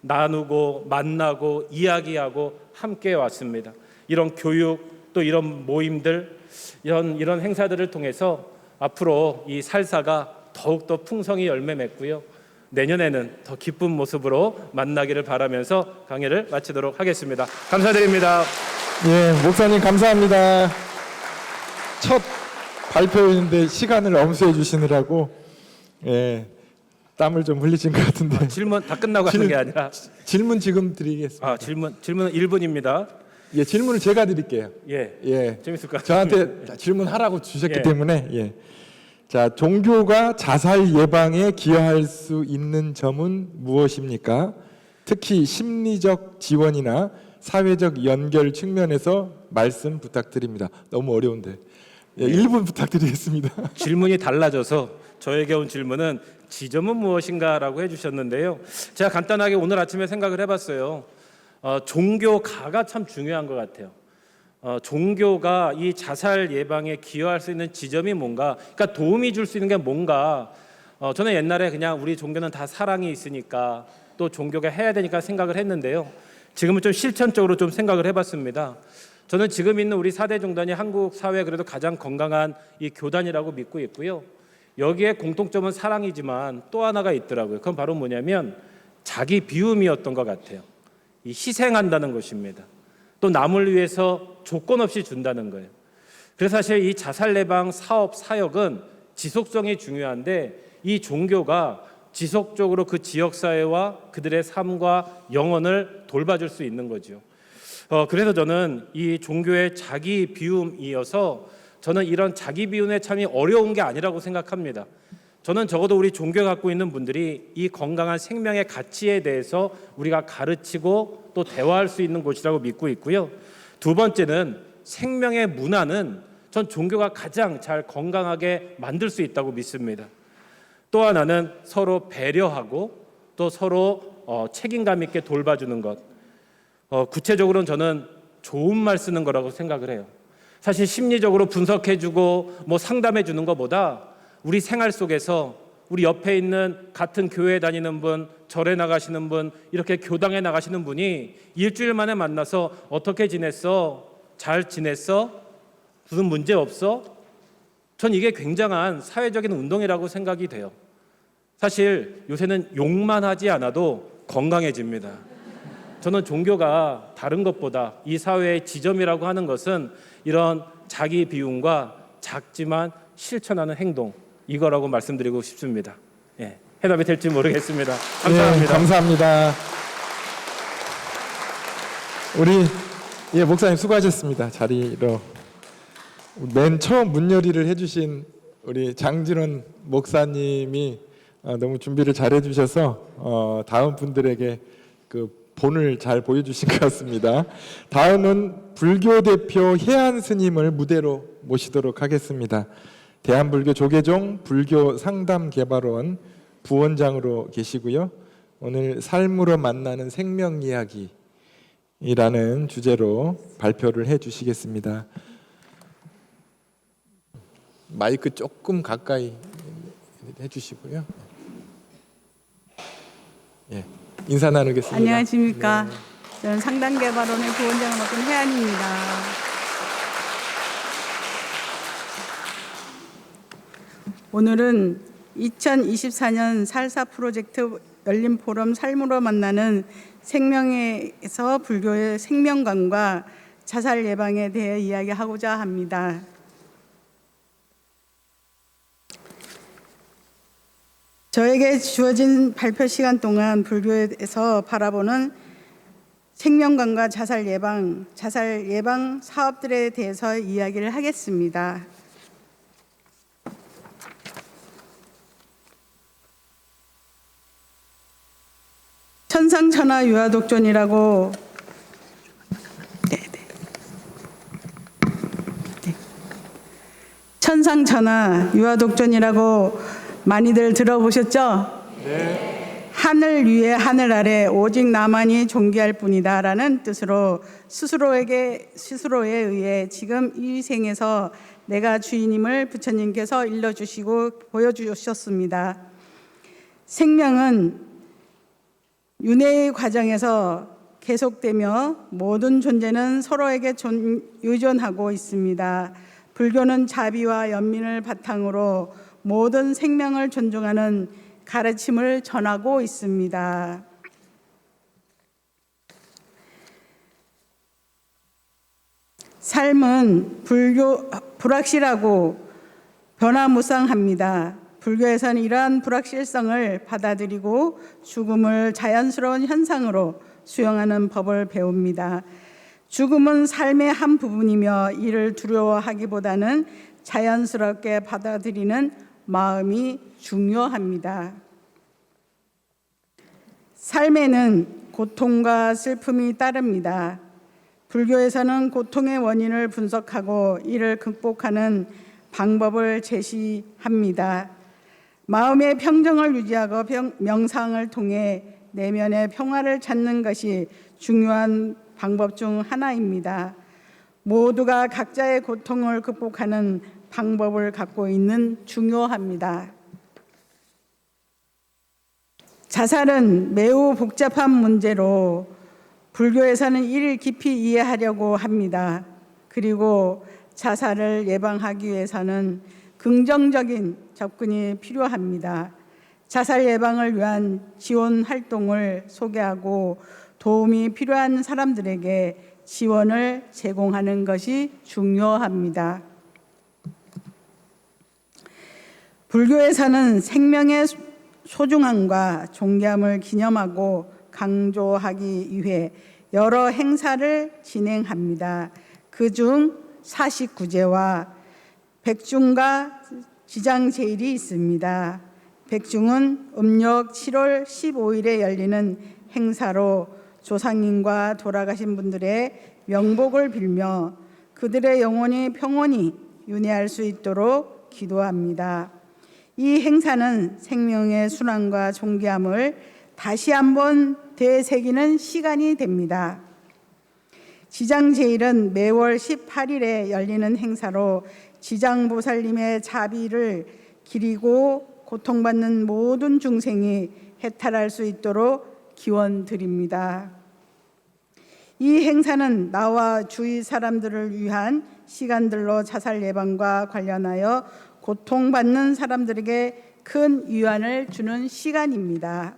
나누고 만나고 이야기하고 함께 왔습니다. 이런 교육 또 이런 모임들 이런 행사들을 통해서 앞으로 이 살사가 더욱더 풍성히 열매 맺고요. 내년에는 더 기쁜 모습으로 만나기를 바라면서 강의를 마치도록 하겠습니다. 감사드립니다. 예, 목사님 감사합니다. 첫 발표였는데 시간을 엄수해 주시느라고 땀을 좀 흘리신 것 같은데. 질문 다 끝나고 하는 게 아니라 질문 지금 드리겠습니다. 질문은 1분입니다. 예, 질문을 제가 드릴게요. 예. 재밌을 것 같아요. 저한테 질문하라고 주셨기 때문에 자, 종교가 자살 예방에 기여할 수 있는 점은 무엇입니까? 특히 심리적 지원이나 사회적 연결 측면에서 말씀 부탁드립니다. 너무 어려운데 1분 부탁드리겠습니다. 질문이 달라져서 저에게 온 질문은 지점은 무엇인가라고 해주셨는데요. 제가 간단하게 오늘 아침에 생각을 해봤어요. 종교가가 참 중요한 것 같아요. 종교가 이 자살 예방에 기여할 수 있는 지점이 뭔가, 그러니까 도움이 줄 수 있는 게 뭔가. 저는 옛날에 그냥 우리 종교는 다 사랑이 있으니까 또 종교가 해야 되니까 생각을 했는데요. 지금은 좀 실천적으로 좀 생각을 해봤습니다. 저는 지금 있는 우리 4대 종단이 한국 사회에 그래도 가장 건강한 이 교단이라고 믿고 있고요. 여기에 공통점은 사랑이지만 또 하나가 있더라고요. 그건 바로 뭐냐면 자기 비움이었던 것 같아요. 이 희생한다는 것입니다. 또 남을 위해서 조건 없이 준다는 거예요. 그래서 사실 이 자살 예방 사업 사역은 지속성이 중요한데 이 종교가 지속적으로 그 지역 사회와 그들의 삶과 영혼을 돌봐줄 수 있는 거죠. 그래서 저는 이 종교의 자기 비움이어서 저는 이런 자기 비움에 참이 어려운 게 아니라고 생각합니다. 저는 적어도 우리 종교 갖고 있는 분들이 이 건강한 생명의 가치에 대해서 우리가 가르치고 또 대화할 수 있는 곳이라고 믿고 있고요. 두 번째는 생명의 문화는 전 종교가 가장 잘 건강하게 만들 수 있다고 믿습니다. 또 하나는 서로 배려하고 또 서로 책임감 있게 돌봐주는 것. 구체적으로는 저는 좋은 말 쓰는 거라고 생각을 해요. 사실 심리적으로 분석해주고 상담해주는 것보다 우리 생활 속에서 우리 옆에 있는 같은 교회에 다니는 분, 절에 나가시는 분, 이렇게 교당에 나가시는 분이 일주일 만에 만나서 어떻게 지냈어? 잘 지냈어? 무슨 문제 없어? 전 이게 굉장한 사회적인 운동이라고 생각이 돼요. 사실 요새는 욕만 하지 않아도 건강해집니다. 저는 종교가 다른 것보다 이 사회의 지점이라고 하는 것은 이런 자기 비움과 작지만 실천하는 행동, 이거라고 말씀드리고 싶습니다. 해답이 될지 모르겠습니다. 감사합니다. 감사합니다. 우리 목사님 수고하셨습니다. 자리로 맨 처음 문열이를 해주신 우리 장진원 목사님이 너무 준비를 잘 해주셔서 다음 분들에게 그 본을 잘 보여주신 것 같습니다. 다음은 불교 대표 해안 스님을 무대로 모시도록 하겠습니다. 대한불교 조계종 불교 상담개발원 부원장으로 계시고요. 오늘 삶으로 만나는 생명 이야기라는 주제로 발표를 해주시겠습니다. 마이크 조금 가까이 해주시고요. 인사 나누겠습니다. 안녕하십니까. 저는 상담개발원의 부원장을 맡은 혜안입니다. 오늘은 2024년 살사 프로젝트 열린 포럼 삶으로 만나는 생명에서 불교의 생명관과 자살 예방에 대해 이야기하고자 합니다. 저에게 주어진 발표 시간 동안 불교에서 바라보는 생명관과 자살 예방 사업들에 대해서 이야기를 하겠습니다. 천상천하 유아독존이라고 천상천하 유아독존이라고 많이들 들어보셨죠? 네. 하늘 위에 하늘 아래 오직 나만이 존귀할 뿐이다라는 뜻으로 스스로에 의해 지금 이 생에서 내가 주인임을 부처님께서 일러주시고 보여주셨습니다. 생명은 윤회의 과정에서 계속되며 모든 존재는 서로에게 의존하고 있습니다. 불교는 자비와 연민을 바탕으로 모든 생명을 존중하는 가르침을 전하고 있습니다. 삶은 불확실하고 변화무쌍합니다. 불교에서는 이러한 불확실성을 받아들이고 죽음을 자연스러운 현상으로 수용하는 법을 배웁니다. 죽음은 삶의 한 부분이며 이를 두려워하기보다는 자연스럽게 받아들이는 마음이 중요합니다. 삶에는 고통과 슬픔이 따릅니다. 불교에서는 고통의 원인을 분석하고 이를 극복하는 방법을 제시합니다. 마음의 평정을 유지하고 명상을 통해 내면의 평화를 찾는 것이 중요한 방법 중 하나입니다. 모두가 각자의 고통을 극복하는 방법을 갖고 있는 중요합니다. 자살은 매우 복잡한 문제로 불교에서는 이를 깊이 이해하려고 합니다. 그리고 자살을 예방하기 위해서는 긍정적인 접근이 필요합니다. 자살 예방을 위한 지원 활동을 소개하고 도움이 필요한 사람들에게 지원을 제공하는 것이 중요합니다. 불교에서는 생명의 소중함과 존귀함을 기념하고 강조하기 위해 여러 행사를 진행합니다. 그중 49제와 백중과 지장제일이 있습니다. 백중은 음력 7월 15일에 열리는 행사로 조상님과 돌아가신 분들의 명복을 빌며 그들의 영혼이 평온히 윤회할 수 있도록 기도합니다. 이 행사는 생명의 순환과 존귀함을 다시 한번 되새기는 시간이 됩니다. 지장제일은 매월 18일에 열리는 행사로 지장보살님의 자비를 기리고 고통받는 모든 중생이 해탈할 수 있도록 기원드립니다. 이 행사는 나와 주위 사람들을 위한 시간들로 자살 예방과 관련하여 고통받는 사람들에게 큰 위안을 주는 시간입니다.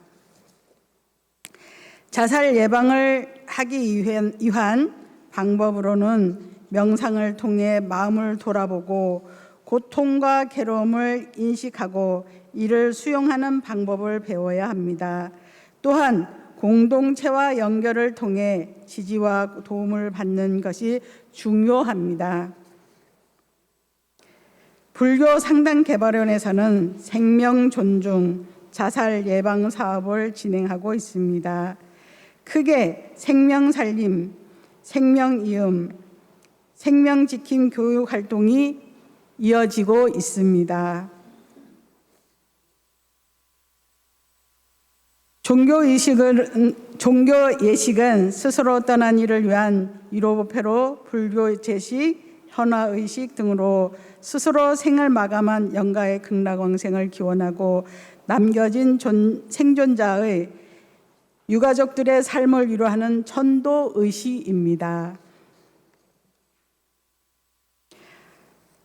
자살 예방을 하기 위한 방법으로는 명상을 통해 마음을 돌아보고 고통과 괴로움을 인식하고 이를 수용하는 방법을 배워야 합니다. 또한 공동체와 연결을 통해 지지와 도움을 받는 것이 중요합니다. 불교 상담개발원에서는 생명 존중, 자살 예방 사업을 진행하고 있습니다. 크게 생명 살림, 생명 이음, 생명 지킴 교육 활동이 이어지고 있습니다. 종교 예식은 스스로 떠난 이를 위한 위로부패로 불교 제식, 현화의식 등으로 스스로 생을 마감한 영가의 극락왕생을 기원하고 남겨진 생존자의 유가족들의 삶을 위로하는 천도의식입니다.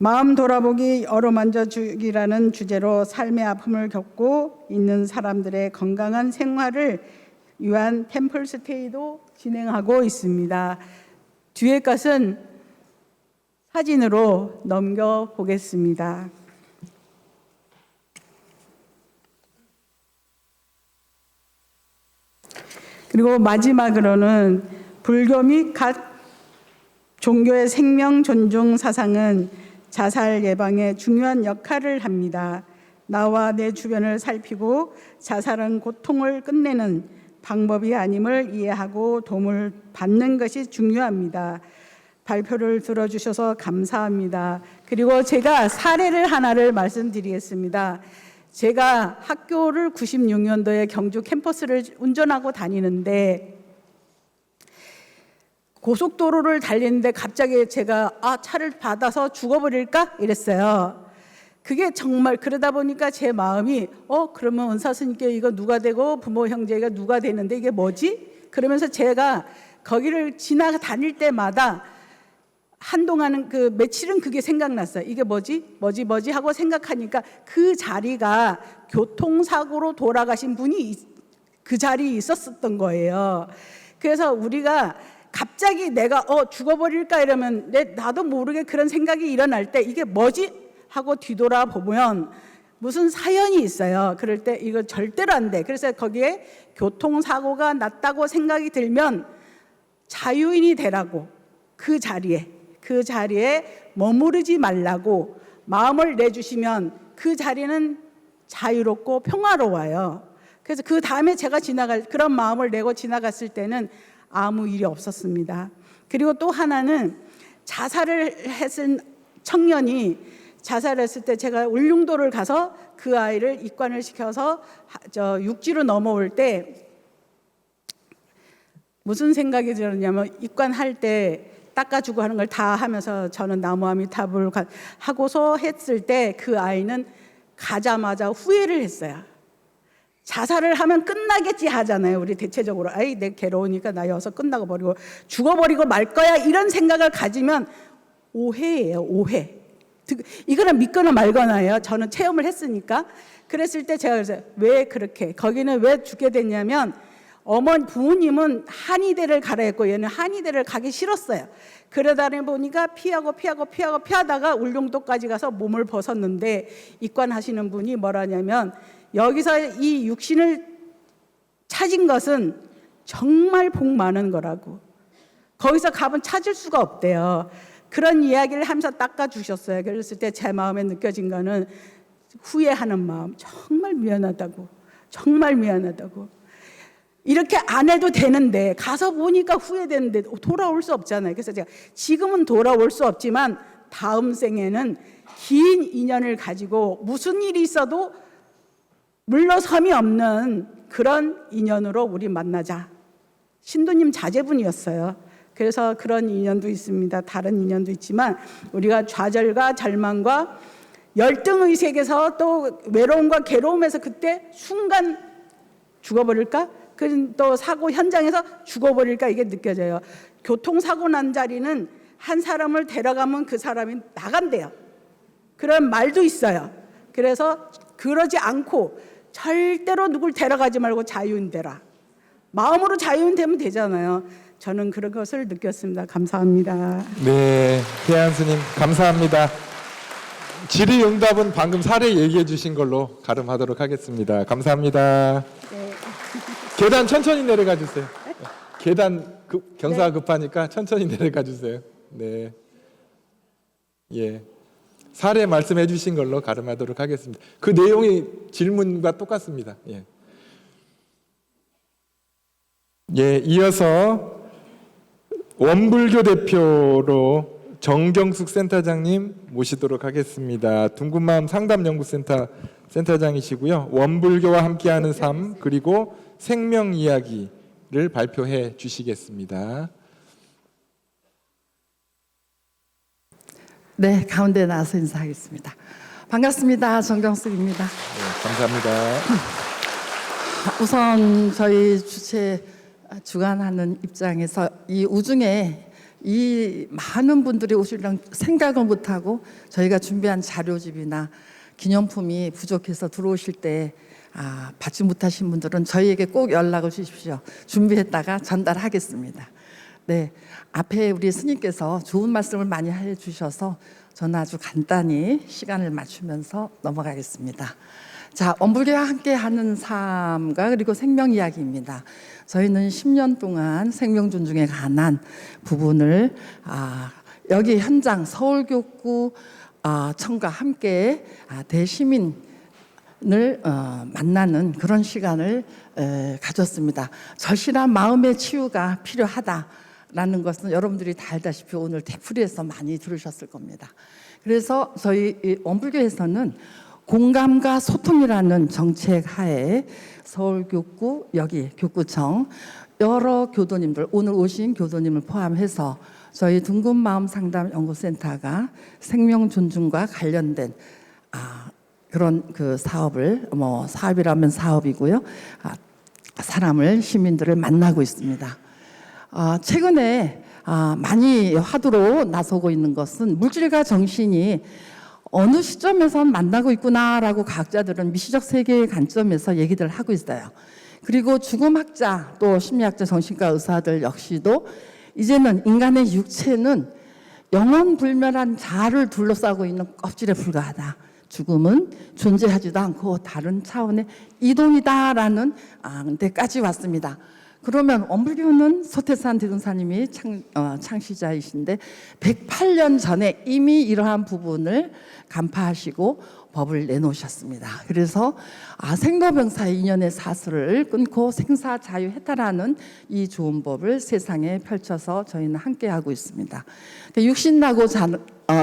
마음 돌아보기 어루만져 주기라는 주제로 삶의 아픔을 겪고 있는 사람들의 건강한 생활을 위한 템플 스테이도 진행하고 있습니다. 뒤에 것은 사진으로 넘겨보겠습니다. 그리고 마지막으로는 불교 및 각 종교의 생명 존중 사상은 자살 예방에 중요한 역할을 합니다. 나와 내 주변을 살피고 자살은 고통을 끝내는 방법이 아님을 이해하고 도움을 받는 것이 중요합니다. 발표를 들어주셔서 감사합니다. 그리고 제가 사례를 하나를 말씀드리겠습니다. 제가 학교를 96년도에 경주 캠퍼스를 운전하고 다니는데 고속도로를 달리는데 갑자기 제가 차를 받아서 죽어버릴까 이랬어요. 그게 정말 그러다 보니까 제 마음이 그러면 은사 스님께 이거 누가 되고 부모 형제가 누가 되는데 이게 뭐지? 그러면서 제가 거기를 지나 다닐 때마다 한동안은 그 며칠은 그게 생각났어요. 이게 뭐지 하고 생각하니까 그 자리가 교통사고로 돌아가신 분이 그 자리에 있었던 거예요. 그래서 우리가 갑자기 내가 죽어버릴까 이러면 나도 모르게 그런 생각이 일어날 때 이게 뭐지 하고 뒤돌아보면 무슨 사연이 있어요. 그럴 때 이거 절대로 안 돼. 그래서 거기에 교통사고가 났다고 생각이 들면 자유인이 되라고 그 자리에 머무르지 말라고 마음을 내주시면 그 자리는 자유롭고 평화로워요. 그래서 그 다음에 제가 그런 마음을 내고 지나갔을 때는 아무 일이 없었습니다. 그리고 또 하나는 자살을 했은 청년이 자살했을 때 제가 울릉도를 가서 그 아이를 입관을 시켜서 육지로 넘어올 때 무슨 생각이 들었냐면 입관할 때 닦아주고 하는 걸 다 하면서 저는 나무아미타불 하고서 했을 때 그 아이는 가자마자 후회를 했어요. 자살을 하면 끝나겠지 하잖아요. 우리 대체적으로 내 괴로우니까 나 여기서 끝나고 버리고 죽어버리고 말 거야 이런 생각을 가지면 오해예요. 오해. 이거는 믿거나 말거나예요. 저는 체험을 했으니까. 그랬을 때 제가 그래서 왜 그렇게 거기는 왜 죽게 됐냐면 부모님은 한의대를 가라 했고 얘는 한의대를 가기 싫었어요. 그러다 보니까 피하다가 울릉도까지 가서 몸을 벗었는데 입관하시는 분이 뭐라냐면 여기서 이 육신을 찾은 것은 정말 복 많은 거라고. 거기서 가면 찾을 수가 없대요. 그런 이야기를 하면서 닦아주셨어요. 그랬을 때 제 마음에 느껴진 거는 후회하는 마음. 정말 미안하다고. 이렇게 안 해도 되는데 가서 보니까 후회되는데 돌아올 수 없잖아요. 그래서 제가 지금은 돌아올 수 없지만 다음 생에는 긴 인연을 가지고 무슨 일이 있어도 물러섬이 없는 그런 인연으로 우리 만나자. 신도님 자제분이었어요. 그래서 그런 인연도 있습니다. 다른 인연도 있지만 우리가 좌절과 절망과 열등의식에서 또 외로움과 괴로움에서 그때 순간 죽어버릴까? 또 사고 현장에서 죽어버릴까 이게 느껴져요. 교통사고 난 자리는 한 사람을 데려가면 그 사람이 나간대요. 그런 말도 있어요. 그래서 그러지 않고 절대로 누굴 데려가지 말고 자유인 되라. 마음으로 자유인 되면 되잖아요. 저는 그런 것을 느꼈습니다. 감사합니다. 네, 태안 스님 감사합니다. 질의응답은 방금 사례 얘기해 주신 걸로 가름하도록 하겠습니다. 감사합니다. 네. 계단 천천히 내려가 주세요. 계단 경사가 급하니까 천천히 내려가 주세요. 네. 예. 사례 말씀해 주신 걸로 가름하도록 하겠습니다. 그 내용이 질문과 똑같습니다. 예. 예, 이어서 원불교 대표로 정경숙 센터장님 모시도록 하겠습니다. 둥근마음 상담연구센터 센터장이시고요. 원불교와 함께하는 삶 그리고 생명 이야기를 발표해 주시겠습니다. 네, 가운데 나와서 인사하겠습니다. 반갑습니다. 정경숙입니다. 네, 감사합니다. 우선 저희 주관하는 입장에서 이 우중에 이 많은 분들이 오시려는 생각을 못하고 저희가 준비한 자료집이나 기념품이 부족해서 들어오실 때 받지 못하신 분들은 저희에게 꼭 연락을 주십시오. 준비했다가 전달하겠습니다. 네, 앞에 우리 스님께서 좋은 말씀을 많이 해주셔서 저는 아주 간단히 시간을 맞추면서 넘어가겠습니다. 자, 원불교와 함께하는 삶과 그리고 생명 이야기입니다. 저희는 10년 동안 생명 존중에 관한 부분을 여기 현장 서울교구 청과 함께 대시민 만나는 그런 시간을 가졌습니다. 절실한 마음의 치유가 필요하다라는 것은 여러분들이 다 알다시피 오늘 되풀이해서 많이 들으셨을 겁니다. 그래서 저희 원불교에서는 공감과 소통이라는 정책 하에 서울교구, 여기 교구청 여러 교도님들, 오늘 오신 교도님을 포함해서 저희 둥근마음상담연구센터가 생명 존중과 관련된 그런 그 사업을 사업이라면 사업이고요. 사람을 시민들을 만나고 있습니다. 최근에 많이 화두로 나서고 있는 것은 물질과 정신이 어느 시점에선 만나고 있구나라고 과학자들은 미시적 세계의 관점에서 얘기들 하고 있어요. 그리고 죽음학자 또 심리학자 정신과 의사들 역시도 이제는 인간의 육체는 영원불멸한 자아를 둘러싸고 있는 껍질에 불과하다. 죽음은 존재하지도 않고 다른 차원의 이동이다라는 데까지 왔습니다. 그러면 원불교는 서태산 대둔사님이 창시자이신데 108년 전에 이미 이러한 부분을 간파하시고 법을 내놓으셨습니다. 그래서 생로병사의 인연의 사슬을 끊고 생사자유해탈하는 이 좋은 법을 세상에 펼쳐서 저희는 함께하고 있습니다. 육신 나고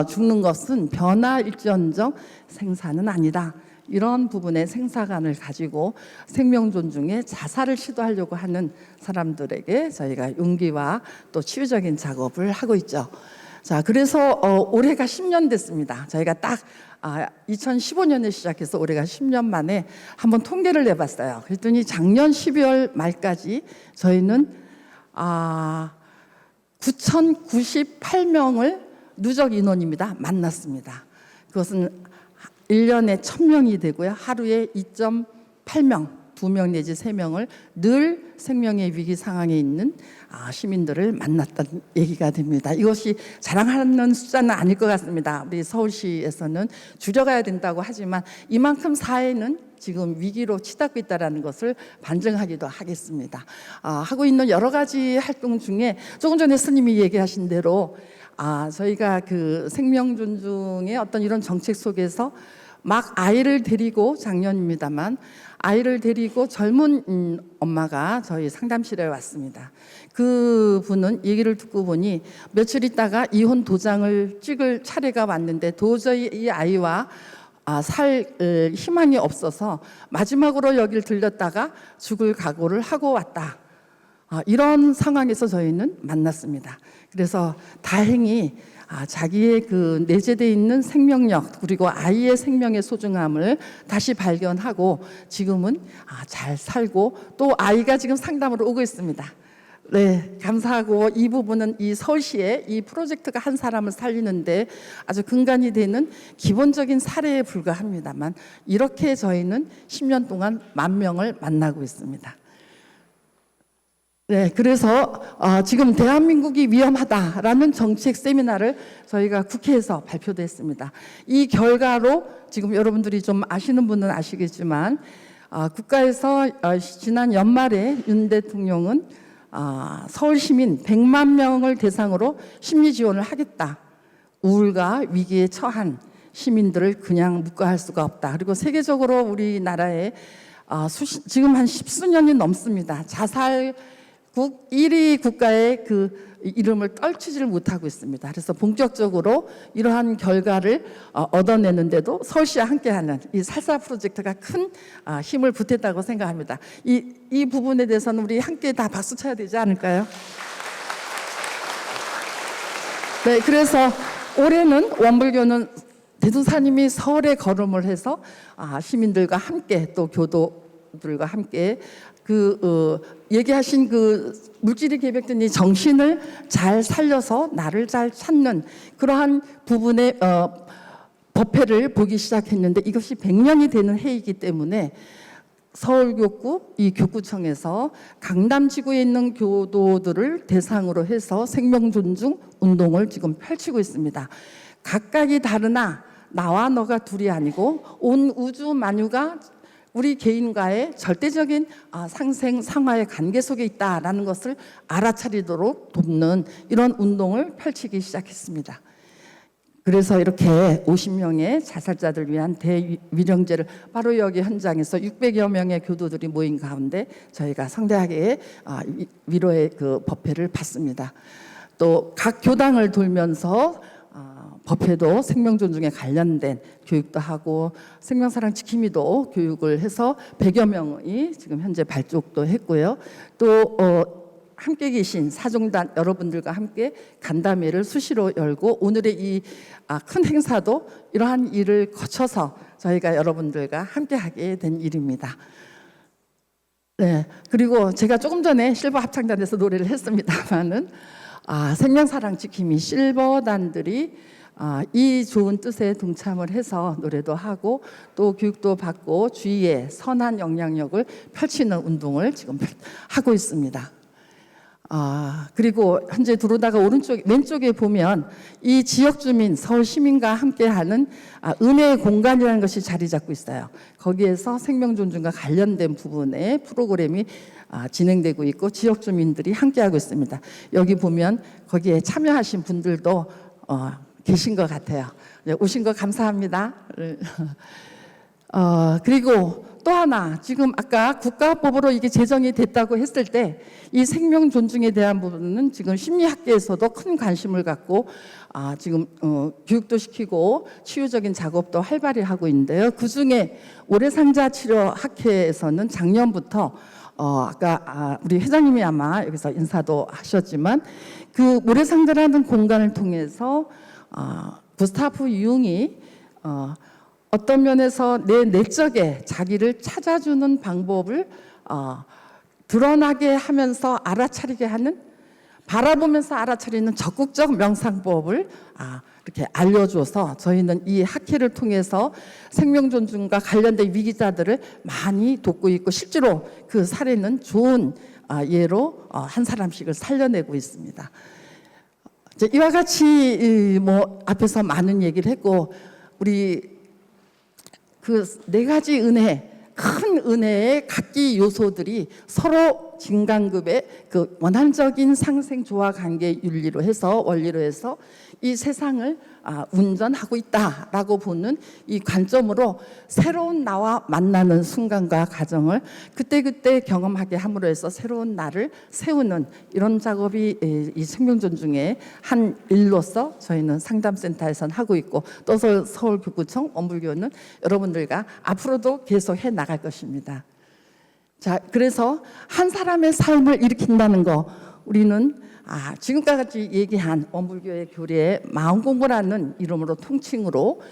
죽는 것은 변화일지언정 생사는 아니다. 이런 부분의 생사관을 가지고 생명 존중에 자살을 시도하려고 하는 사람들에게 저희가 용기와 또 치유적인 작업을 하고 있죠. 자, 그래서 올해가 10년 됐습니다. 저희가 딱 2015년에 시작해서 올해가 10년 만에 한번 통계를 내봤어요. 그랬더니 작년 12월 말까지 저희는 9,098명을 누적 인원입니다. 만났습니다. 그것은 1년에 1,000명이 되고요. 하루에 2.8명, 2명 내지 3명을 늘 생명의 위기 상황에 있는 시민들을 만났다는 얘기가 됩니다. 이것이 자랑하는 숫자는 아닐 것 같습니다. 우리 서울시에서는 줄여가야 된다고 하지만 이만큼 사회는 지금 위기로 치닫고 있다는 것을 반증하기도 하겠습니다. 하고 있는 여러 가지 활동 중에 조금 전에 스님이 얘기하신 대로 저희가 그 생명 존중의 어떤 이런 정책 속에서 막 아이를 데리고 작년입니다만 아이를 데리고 젊은 엄마가 저희 상담실에 왔습니다. 그 분은 얘기를 듣고 보니 며칠 있다가 이혼 도장을 찍을 차례가 왔는데 도저히 이 아이와 살 희망이 없어서 마지막으로 여기를 들렸다가 죽을 각오를 하고 왔다. 이런 상황에서 저희는 만났습니다. 그래서 다행히 자기의 그 내재되어 있는 생명력 그리고 아이의 생명의 소중함을 다시 발견하고 지금은 잘 살고 또 아이가 지금 상담으로 오고 있습니다. 네, 감사하고 이 부분은 이 서울시의 이 프로젝트가 한 사람을 살리는데 아주 근간이 되는 기본적인 사례에 불과합니다만 이렇게 저희는 10년 동안 10,000명을 만나고 있습니다. 네, 그래서 지금 대한민국이 위험하다라는 정책 세미나를 저희가 국회에서 발표도 했습니다. 이 결과로 지금 여러분들이 좀 아시는 분은 아시겠지만 국가에서 지난 연말에 윤 대통령은 서울 시민 100만 명을 대상으로 심리 지원을 하겠다. 우울과 위기에 처한 시민들을 그냥 묵과할 수가 없다. 그리고 세계적으로 우리나라에 지금 한 10수년이 넘습니다. 자살국 1위 국가의 그 이름을 떨치지를 못하고 있습니다. 그래서 본격적으로 이러한 결과를 얻어내는데도 서울시와 함께하는 이 살사 프로젝트가 큰 힘을 보탰다고 생각합니다. 이 부분에 대해서는 우리 함께 다 박수 쳐야 되지 않을까요? 네, 그래서 올해는 원불교는 대둔사님이 서울에 걸음을 해서 시민들과 함께 또 교도들과 함께 얘기하신 그 물질이 계획된 이 정신을 잘 살려서 나를 잘 찾는 그러한 부분의 법회를 보기 시작했는데 이것이 100년이 되는 해이기 때문에 서울교구 이 교구청에서 강남지구에 있는 교도들을 대상으로 해서 생명존중 운동을 지금 펼치고 있습니다. 각각이 다르나 나와 너가 둘이 아니고 온 우주 만유가 우리 개인과의 절대적인 상생 상하의 관계 속에 있다라는 것을 알아차리도록 돕는 이런 운동을 펼치기 시작했습니다. 그래서 이렇게 50명의 자살자들 위한 대위령제를 바로 여기 현장에서 600여 명의 교도들이 모인 가운데 저희가 성대하게 위로의 그 법회를 받습니다. 또 각 교당을 돌면서 법회도 생명 존중에 관련된 교육도 하고 생명사랑 지킴이도 교육을 해서 100여 명이 지금 현재 발족도 했고요. 또 함께 계신 사종단 여러분들과 함께 간담회를 수시로 열고 오늘의 이 큰 행사도 이러한 일을 거쳐서 저희가 여러분들과 함께 하게 된 일입니다. 네, 그리고 제가 조금 전에 실버 합창단에서 노래를 했습니다만은 생명사랑 지킴이 실버단들이 이 좋은 뜻에 동참을 해서 노래도 하고 또 교육도 받고 주위에 선한 영향력을 펼치는 운동을 지금 하고 있습니다. 그리고 현재 들어오다가 왼쪽에 보면 이 지역 주민, 서울 시민과 함께하는 은혜의 공간이라는 것이 자리 잡고 있어요. 거기에서 생명 존중과 관련된 부분의 프로그램이 진행되고 있고 지역 주민들이 함께하고 있습니다. 여기 보면 거기에 참여하신 분들도 계신 것 같아요. 오신 거 감사합니다. 그리고 또 하나 지금 아까 국가법으로 이게 제정이 됐다고 했을 때 이 생명 존중에 대한 부분은 지금 심리학계에서도 큰 관심을 갖고 지금 교육도 시키고 치유적인 작업도 활발히 하고 있는데요. 그중에 오래상자치료학회에서는 작년부터 아까 우리 회장님이 아마 여기서 인사도 하셨지만 그 오래상자라는 공간을 통해서 구스타프 융이 어떤 면에서 내 내적에 자기를 찾아주는 방법을 드러나게 하면서 알아차리게 하는 바라보면서 알아차리는 적극적 명상법을 이렇게 알려줘서 저희는 이 학회를 통해서 생명 존중과 관련된 위기자들을 많이 돕고 있고 실제로 그 사례는 좋은 예로 한 사람씩을 살려내고 있습니다. 이와 같이 뭐 앞에서 많은 얘기를 했고 우리 그 네 가지 은혜, 큰 은혜의 각기 요소들이 서로 진강급의 그 원한적인 상생 조화 관계 윤리로 해서 원리로 해서 이 세상을 운전하고 있다라고 보는 이 관점으로 새로운 나와 만나는 순간과 과정을 그때그때 경험하게 함으로 해서 새로운 나를 세우는 이런 작업이 이 생명 존중의 한 일로서 저희는 상담센터에서는 하고 있고 또 서울교구청 원불교는 여러분들과 앞으로도 계속 해 나갈 것입니다. 자, 그래서 한 사람의 삶을 일으킨다는 거 우리는 지금까지 얘기한 원불교의 교리의 마음공부라는 이름으로 통칭으로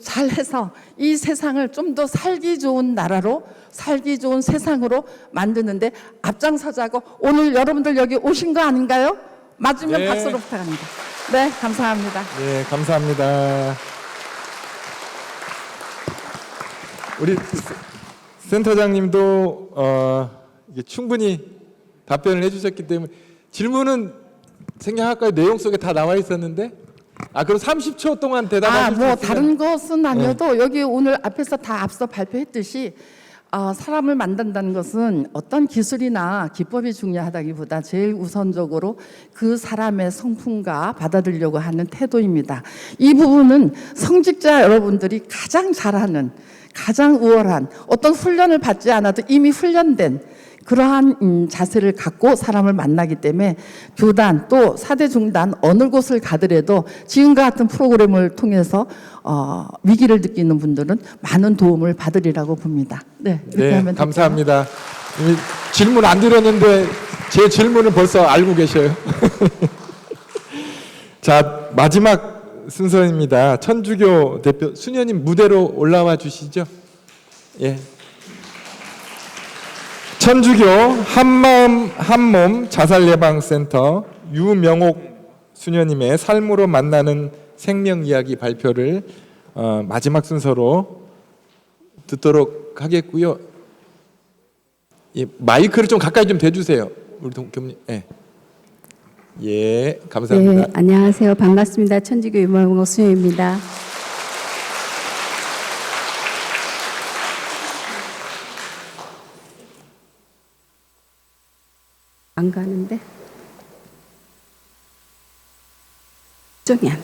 잘해서 이 세상을 좀 더 살기 좋은 나라로 살기 좋은 세상으로 만드는데 앞장서자고 오늘 여러분들 여기 오신 거 아닌가요? 맞으면 네. 박수로 부탁합니다. 네, 감사합니다. 네, 감사합니다. 우리 센터장님도 이게 충분히 답변을 해주셨기 때문에 질문은 생명학과의 내용 속에 다 나와 있었는데 그럼 30초 동안 대답하실 수 뭐 있으면 다른 것은 아니어도 여기 오늘 앞에서 다 앞서 발표했듯이 사람을 만든다는 것은 어떤 기술이나 기법이 중요하다기보다 제일 우선적으로 그 사람의 성품과 받아들이려고 하는 태도입니다. 이 부분은 성직자 여러분들이 가장 잘하는 가장 우월한 어떤 훈련을 받지 않아도 이미 훈련된 그러한 자세를 갖고 사람을 만나기 때문에 교단 또 4대 중단 어느 곳을 가더라도 지금과 같은 프로그램을 통해서 위기를 느끼는 분들은 많은 도움을 받으리라고 봅니다. 네, 이렇게 하면 감사합니다. 이미 질문 안 드렸는데 제 질문을 벌써 알고 계셔요. 자, 마지막 순서입니다. 천주교 대표 수녀님 무대로 올라와 주시죠. 예. 천주교 한마음 한몸 자살예방센터 유명옥 수녀님의 삶으로 만나는 생명 이야기 발표를 마지막 순서로 듣도록 하겠고요. 예, 마이크를 좀 가까이 좀 대주세요. 우리 교수님. 예. 예, 감사합니다. 네, 안녕하세요. 반갑습니다. 천주교 유명옥 수녀입니다. 안 가는데 정이 안 돼.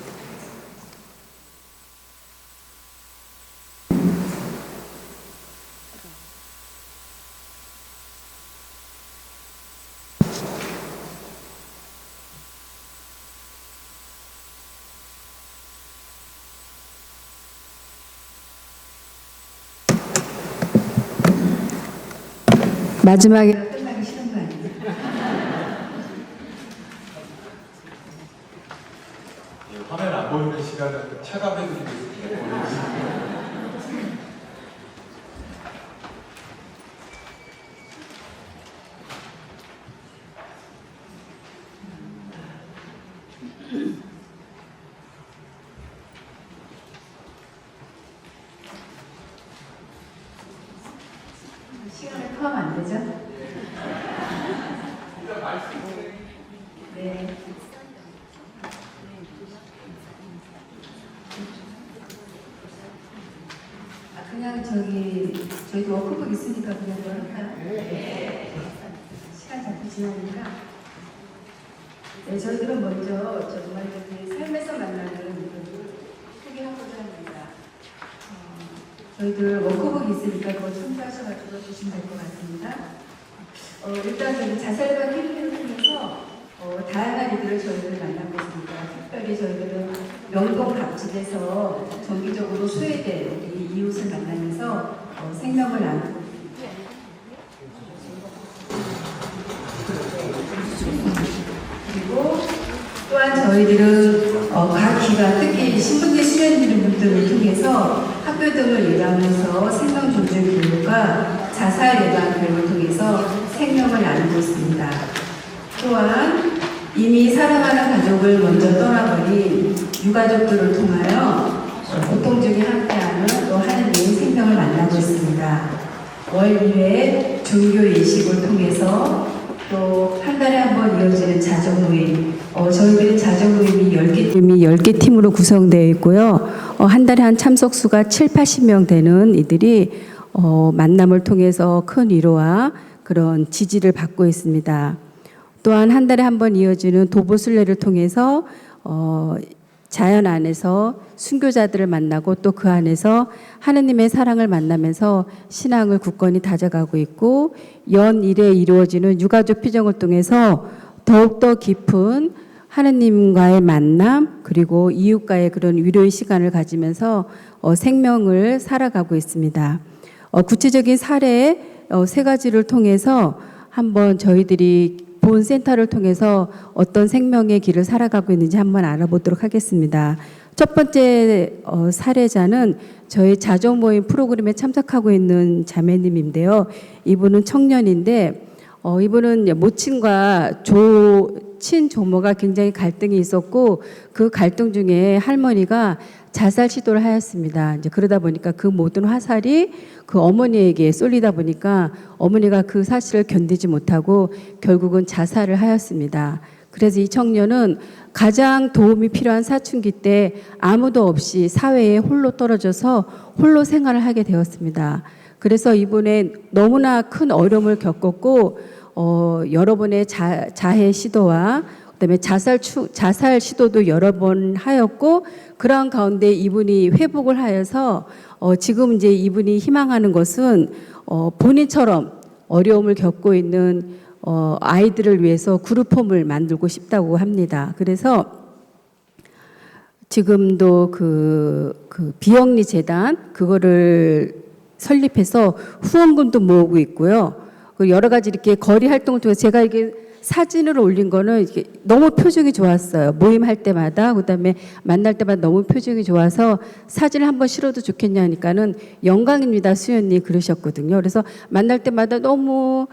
마지막에 끝나기 싫은 거 아니에요? 화면 안 보이는 시간은 차감해드리겠습니다. 시간을 포함 안 되죠? 네. 그냥 저희도 워크북 있으니까 그냥 그거 할까요? 네. 시간 자꾸 지나니까. 네, 저희들은 먼저 정말 그 삶에서 만나는 분을 소개하고자 합니다. 저희들 워크북 있으니까 그거 참조하셔가지고 주시면 될 것 같습니다. 일단 저희 자살과 힐링을 통해서 다양한 이들을 저희들 만나고 있습니다. 특별히 저희들은 명동 갑진에서 정기적으로 소외된 우리 이웃을 만나면서 생명을 나누고 그리고 또한 저희들은 각 기관, 특히 신분계 수련하는 분들을 통해서 학교 등을 일하면서 생명 존중 교육과 자살 예방 교육을 통해서 생명을 나누고 있습니다. 또한 이미 사랑하는 가족을 먼저 떠나버린 유가족들을 통하여 고통 중에 함께하는 또 하느님의 생명을 만나고 있습니다. 월 2회 종교 예식을 통해서 또 한 달에 한 번 이어지는 자정 모임, 저희들은 자정 모임이 10개 팀으로 구성되어 있고요. 한 달에 한 참석 수가 7, 80명 되는 이들이 만남을 통해서 큰 위로와 그런 지지를 받고 있습니다. 또한 한 달에 한 번 이어지는 도보순례를 통해서 자연 안에서 순교자들을 만나고 또 그 안에서 하느님의 사랑을 만나면서 신앙을 굳건히 다져가고 있고, 연일에 이루어지는 유가족 피정을 통해서 더욱더 깊은 하느님과의 만남 그리고 이웃과의 그런 위로의 시간을 가지면서 생명을 살아가고 있습니다. 구체적인 사례 3가지를 통해서 한번 저희들이 본 센터를 통해서 어떤 생명의 길을 살아가고 있는지 한번 알아보도록 하겠습니다. 첫 번째 사례자는 저희 자정 모임 프로그램에 참석하고 있는 자매님인데요. 이분은 청년인데 이분은 모친과 친조모가 굉장히 갈등이 있었고 그 갈등 중에 할머니가 자살 시도를 하였습니다. 이제 그러다 보니까 그 모든 화살이 그 어머니에게 쏠리다 보니까 어머니가 그 사실을 견디지 못하고 결국은 자살을 하였습니다. 그래서 이 청년은 가장 도움이 필요한 사춘기 때 아무도 없이 사회에 홀로 떨어져서 홀로 생활을 하게 되었습니다. 그래서 이분의 너무나 큰 어려움을 겪었고 여러 번의 자해 시도와 그다음에 자살 시도도 여러 번 하였고, 그러한 가운데 이분이 회복을 하여서 지금 이제 이분이 희망하는 것은 본인처럼 어려움을 겪고 있는 아이들을 위해서 그룹홈을 만들고 싶다고 합니다. 그래서 지금도 그 비영리 재단 그거를 설립해서 후원금도 모으고 있고요. 여러 가지 이렇게 거리 활동을 통해서 제가 이게 사진을 올린 거는 이게 너무 표정이 좋았어요. 모임할 때마다, 그다음에 만날 때마다 너무 표정이 좋아서 사진을 한번 실어도 좋겠냐니까는 영광입니다, 수연님 그러셨거든요. 그래서 만날 때마다 너무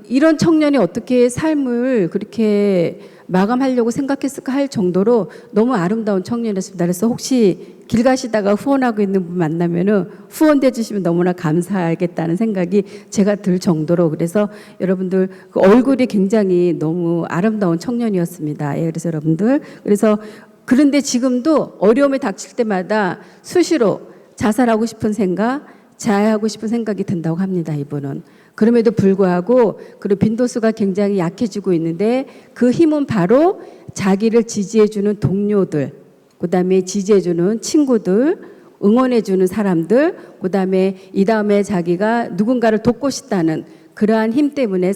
이런 청년이 어떻게 삶을 그렇게 마감하려고 생각했을까 할 정도로 너무 아름다운 청년이었습니다. 그래서 혹시 길 가시다가 후원하고 있는 분 만나면은 후원해 주시면 너무나 감사하겠다는 생각이 제가 들 정도로, 그래서 여러분들 그 얼굴이 굉장히 너무 아름다운 청년이었습니다. 예, 그래서 여러분들, 그래서 그런데 지금도 어려움이 닥칠 때마다 수시로 자살하고 싶은 생각, 자해하고 싶은 생각이 든다고 합니다. 이분은. 그럼에도 불구하고 그리고 빈도수가 굉장히 약해지고 있는데 그 힘은 바로 자기를 지지해주는 동료들, 그다음에 지지해주는 친구들, 응원해주는 사람들, 그다음에 이 다음에 자기가 누군가를 돕고 싶다는 그러한 힘 때문에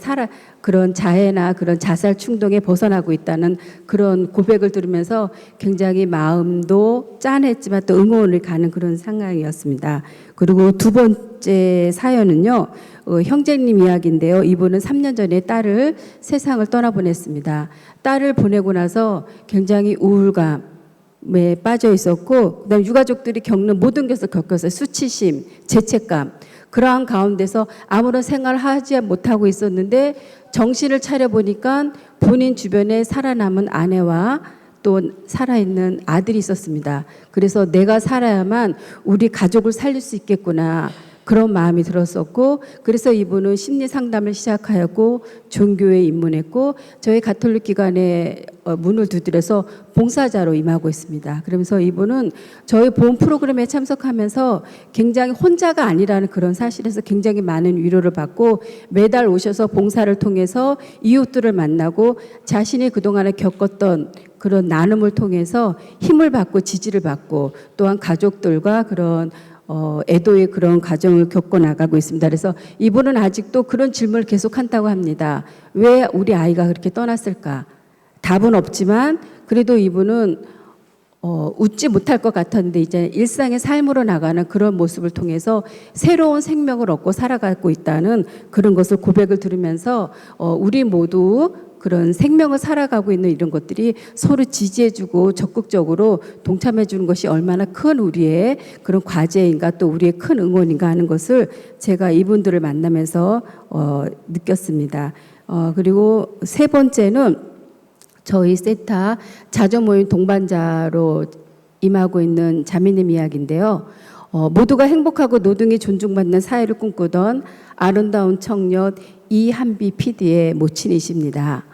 그런 자해나 그런 자살 충동에 벗어나고 있다는 그런 고백을 들으면서 굉장히 마음도 짠했지만 또 응원을 가는 그런 상황이었습니다. 그리고 두 번째 사연은요, 형제님 이야기인데요. 이분은 3년 전에 딸을 세상을 떠나보냈습니다. 딸을 보내고 나서 굉장히 우울감에 빠져 있었고, 그다음에 유가족들이 겪는 모든 것을 겪었어요. 수치심, 죄책감. 그러한 가운데서 아무런 생활을 하지 못하고 있었는데 정신을 차려보니까 본인 주변에 살아남은 아내와 또 살아있는 아들이 있었습니다. 그래서 내가 살아야만 우리 가족을 살릴 수 있겠구나, 그런 마음이 들었었고, 그래서 이분은 심리 상담을 시작하였고 종교에 입문했고 저희 가톨릭 기관에 문을 두드려서 봉사자로 임하고 있습니다. 그러면서 이분은 저희 보험 프로그램에 참석하면서 굉장히 혼자가 아니라는 그런 사실에서 굉장히 많은 위로를 받고 매달 오셔서 봉사를 통해서 이웃들을 만나고 자신이 그동안에 겪었던 그런 나눔을 통해서 힘을 받고 지지를 받고 또한 가족들과 그런 애도의 그런 과정을 겪어 나가고 있습니다. 그래서 이분은 아직도 그런 질문을 계속 한다고 합니다. 왜 우리 아이가 그렇게 떠났을까? 답은 없지만 그래도 이분은 웃지 못할 것 같았는데 이제 일상의 삶으로 나가는 그런 모습을 통해서 새로운 생명을 얻고 살아가고 있다는 그런 것을 고백을 들으면서 우리 모두 그런 생명을 살아가고 있는 이런 것들이 서로 지지해주고 적극적으로 동참해주는 것이 얼마나 큰 우리의 그런 과제인가 또 우리의 큰 응원인가 하는 것을 제가 이분들을 만나면서 느꼈습니다. 그리고 세 번째는 저희 세타 자조 모임 동반자로 임하고 있는 자매님 이야기인데요. 모두가 행복하고 노동이 존중받는 사회를 꿈꾸던 아름다운 청년 이한비 PD의 모친이십니다.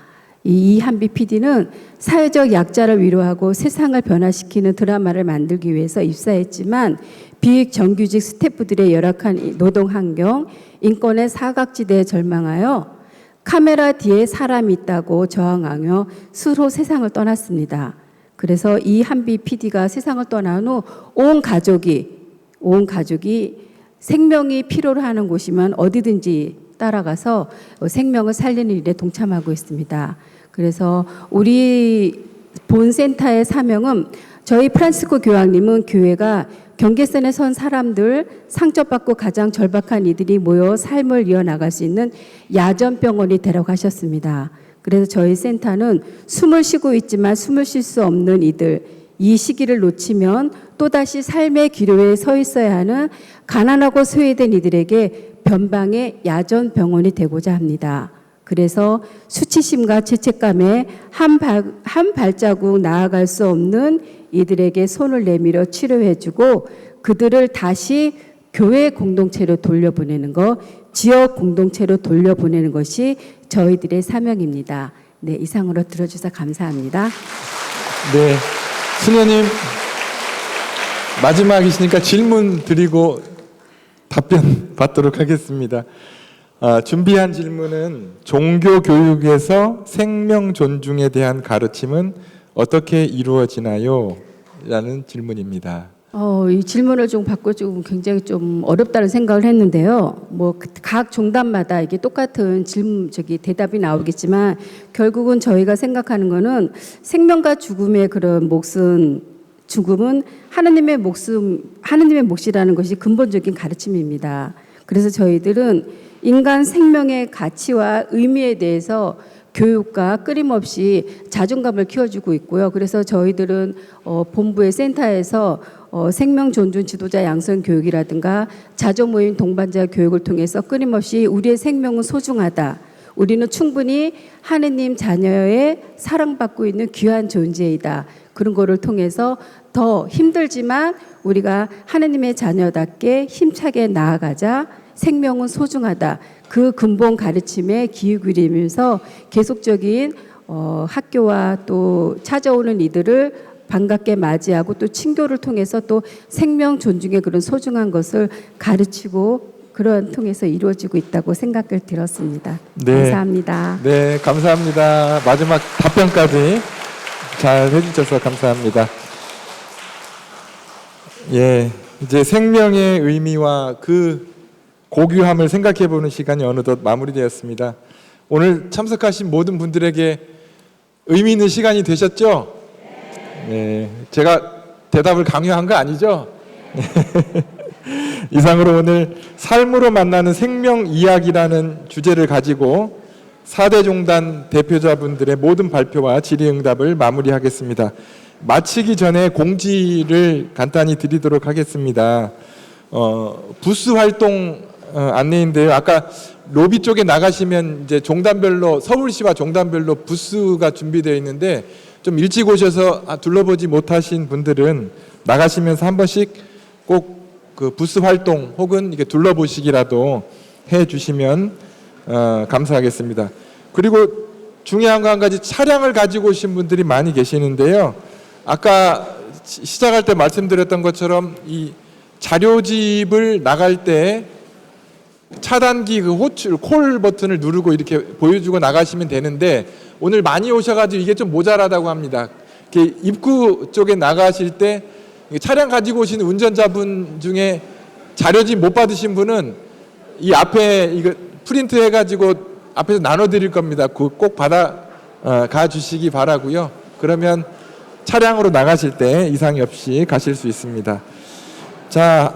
이 이한비 PD는 사회적 약자를 위로하고 세상을 변화시키는 드라마를 만들기 위해서 입사했지만 비익 정규직 스태프들의 열악한 노동 환경, 인권의 사각지대에 절망하여 카메라 뒤에 사람이 있다고 저항하며 스스로 세상을 떠났습니다. 그래서 이한비 PD가 세상을 떠난 후 온 가족이 생명이 필요로 하는 곳이면 어디든지 따라가서 생명을 살리는 일에 동참하고 있습니다. 그래서 우리 본센터의 사명은 저희 프란시스코 교황님은 교회가 경계선에 선 사람들, 상처받고 가장 절박한 이들이 모여 삶을 이어나갈 수 있는 야전병원이 되라고 하셨습니다. 그래서 저희 센터는 숨을 쉬고 있지만 숨을 쉴 수 없는 이들, 이 시기를 놓치면 또다시 삶의 기로에 서 있어야 하는 가난하고 소외된 이들에게 변방의 야전병원이 되고자 합니다. 그래서 수치심과 죄책감에 한 발자국 나아갈 수 없는 이들에게 손을 내밀어 치료해주고 그들을 다시 교회 공동체로 돌려보내는 것, 지역 공동체로 돌려보내는 것이 저희들의 사명입니다. 네, 이상으로 들어주셔서 감사합니다. 네, 수녀님 마지막이시니까 질문 드리고 답변 받도록 하겠습니다. 준비한 질문은 종교 교육에서 생명 존중에 대한 가르침은 어떻게 이루어지나요? 라는 질문입니다. 이 질문을 좀 받고 좀 굉장히 좀 어렵다는 생각을 했는데요. 뭐 각 종단마다 이게 똑같은 대답이 나오겠지만 결국은 저희가 생각하는 거는 생명과 죽음의 그런 죽음은 하느님의 몫이라는 것이 근본적인 가르침입니다. 그래서 저희들은 인간 생명의 가치와 의미에 대해서 교육과 끊임없이 자존감을 키워주고 있고요. 그래서 저희들은 본부의 센터에서 생명 존중 지도자 양성 교육이라든가 자조 모임 동반자 교육을 통해서 끊임없이 우리의 생명은 소중하다. 우리는 충분히 하느님 자녀의 사랑받고 있는 귀한 존재이다. 그런 거를 통해서 더 힘들지만 우리가 하느님의 자녀답게 힘차게 나아가자. 생명은 소중하다. 그 근본 가르침에 기울이면서 계속적인 학교와 또 찾아오는 이들을 반갑게 맞이하고 또 친교를 통해서 또 생명 존중의 그런 소중한 것을 가르치고 그런 통해서 이루어지고 있다고 생각을 들었습니다. 네. 감사합니다. 네, 감사합니다. 마지막 답변까지 잘 해주셔서 감사합니다. 예, 이제 생명의 의미와 그 고귀함을 생각해보는 시간이 어느덧 마무리되었습니다. 오늘 참석하신 모든 분들에게 의미 있는 시간이 되셨죠? 네, 제가 대답을 강요한 거 아니죠? 이상으로 오늘 삶으로 만나는 생명 이야기라는 주제를 가지고 4대 종단 대표자분들의 모든 발표와 질의응답을 마무리하겠습니다. 마치기 전에 공지를 간단히 드리도록 하겠습니다. 부스 활동 안내인데요. 아까 로비 쪽에 나가시면 이제 종단별로, 서울시와 종단별로 부스가 준비되어 있는데 좀 일찍 오셔서 둘러보지 못하신 분들은 나가시면서 한 번씩 꼭 그 부스 활동 혹은 이렇게 둘러보시기라도 해 주시면 감사하겠습니다. 그리고 중요한 거 한 가지, 차량을 가지고 오신 분들이 많이 계시는데요. 아까 시작할 때 말씀드렸던 것처럼 이 자료집을 나갈 때 차단기 그 호출 콜 버튼을 누르고 이렇게 보여주고 나가시면 되는데 오늘 많이 오셔가지고 이게 좀 모자라다고 합니다. 이렇게 입구 쪽에 나가실 때 차량 가지고 오신 운전자분 중에 자료집 못 받으신 분은 이 앞에 이거 프린트 해가지고 앞에서 나눠드릴 겁니다. 꼭 받아 가 주시기 바라고요. 그러면 차량으로 나가실 때 이상이 없이 가실 수 있습니다. 자,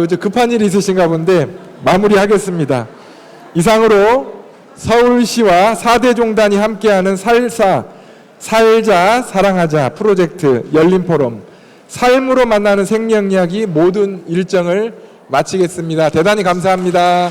저 급한 일이 있으신가 본데 마무리하겠습니다. 이상으로 서울시와 4대 종단이 함께하는 살자 사랑하자 프로젝트 열린 포럼 삶으로 만나는 생명 이야기 모든 일정을 마치겠습니다. 대단히 감사합니다.